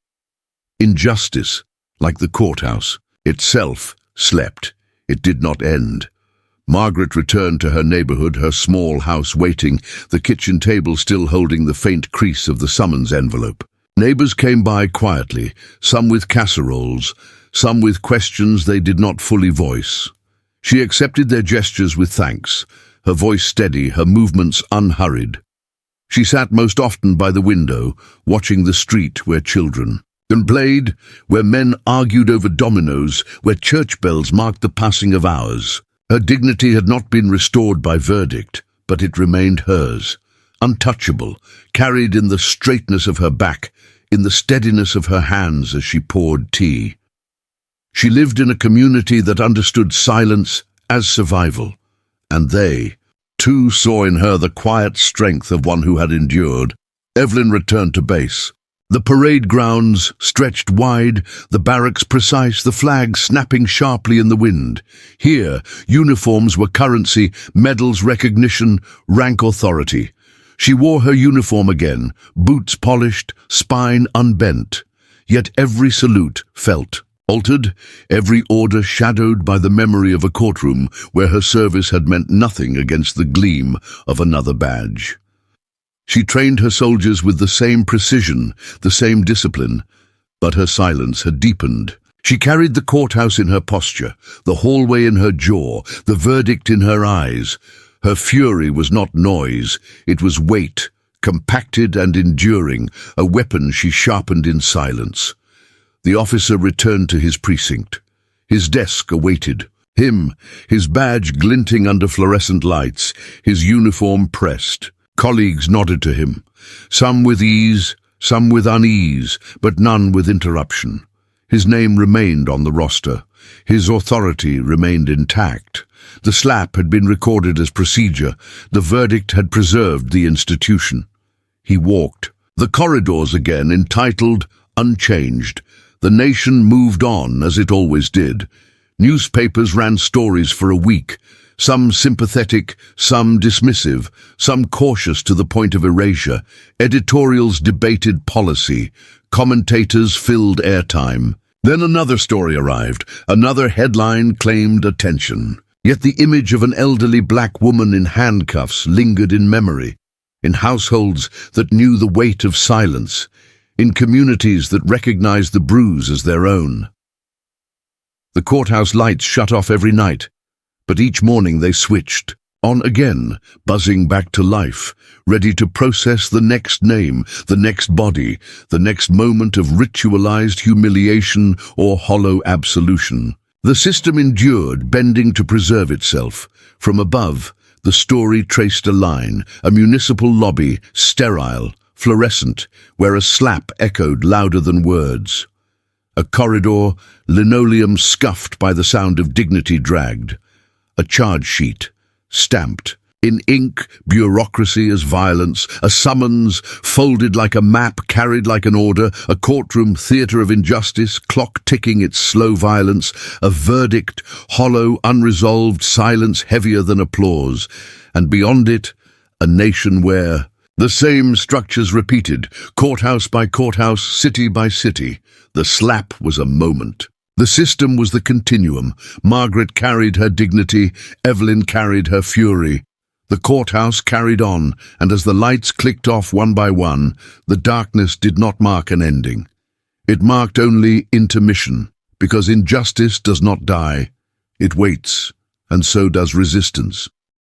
Injustice, like the courthouse, itself slept. It did not end. Margaret returned to her neighborhood, her small house waiting, the kitchen table still holding the faint crease of the summons envelope. Neighbors came by quietly, some with casseroles, some with questions they did not fully voice. She accepted their gestures with thanks, her voice steady, her movements unhurried. She sat most often by the window, watching the street where children played, where men argued over dominoes, where church bells marked the passing of hours. Her dignity had not been restored by verdict, but it remained hers, untouchable, carried in the straightness of her back, in the steadiness of her hands as she poured tea. She lived in a community that understood silence as survival, and they, too, saw in her the quiet strength of one who had endured. Evelyn returned to base. The parade grounds stretched wide, the barracks precise, the flag snapping sharply in the wind. Here, uniforms were currency, medals recognition, rank authority. She wore her uniform again, boots polished, spine unbent. Yet every salute felt altered, every order shadowed by the memory of a courtroom where her service had meant nothing against the gleam of another badge. She trained her soldiers with the same precision, the same discipline, but her silence had deepened. She carried the courthouse in her posture, the hallway in her jaw, the verdict in her eyes. Her fury was not noise, it was weight, compacted and enduring, a weapon she sharpened in silence. The officer returned to his precinct. His desk awaited. Him, his badge glinting under fluorescent lights, his uniform pressed. Colleagues nodded to him, some with ease, some with unease, but none with interruption. His name remained on the roster. His authority remained intact. The slap had been recorded as procedure. The verdict had preserved the institution. He walked. The corridors again, entitled, unchanged. The nation moved on, as it always did. Newspapers ran stories for a week, some sympathetic, some dismissive, some cautious to the point of erasure. Editorials debated policy. Commentators filled airtime. Then another story arrived. Another headline claimed attention. Yet the image of an elderly black woman in handcuffs lingered in memory, in households that knew the weight of silence, in communities that recognized the bruise as their own. The courthouse lights shut off every night, but each morning they switched, on again, buzzing back to life, ready to process the next name, the next body, the next moment of ritualized humiliation or hollow absolution. The system endured, bending to preserve itself. From above, the story traced a line, a municipal lobby, sterile, fluorescent, where a slap echoed louder than words. A corridor, linoleum scuffed by the sound of dignity dragged. A charge sheet, stamped. In ink, bureaucracy as violence, a summons, folded like a map, carried like an order, a courtroom theatre of injustice, clock ticking its slow violence, a verdict, hollow, unresolved, silence heavier than applause, and beyond it, a nation where the same structures repeated, courthouse by courthouse, city by city. The slap was a moment. The system was the continuum. Margaret carried her dignity, Evelyn carried her fury. The courthouse carried on, and as the lights clicked off one by one, the darkness did not mark an ending. It marked only intermission, because injustice does not die. It waits, and so does resistance.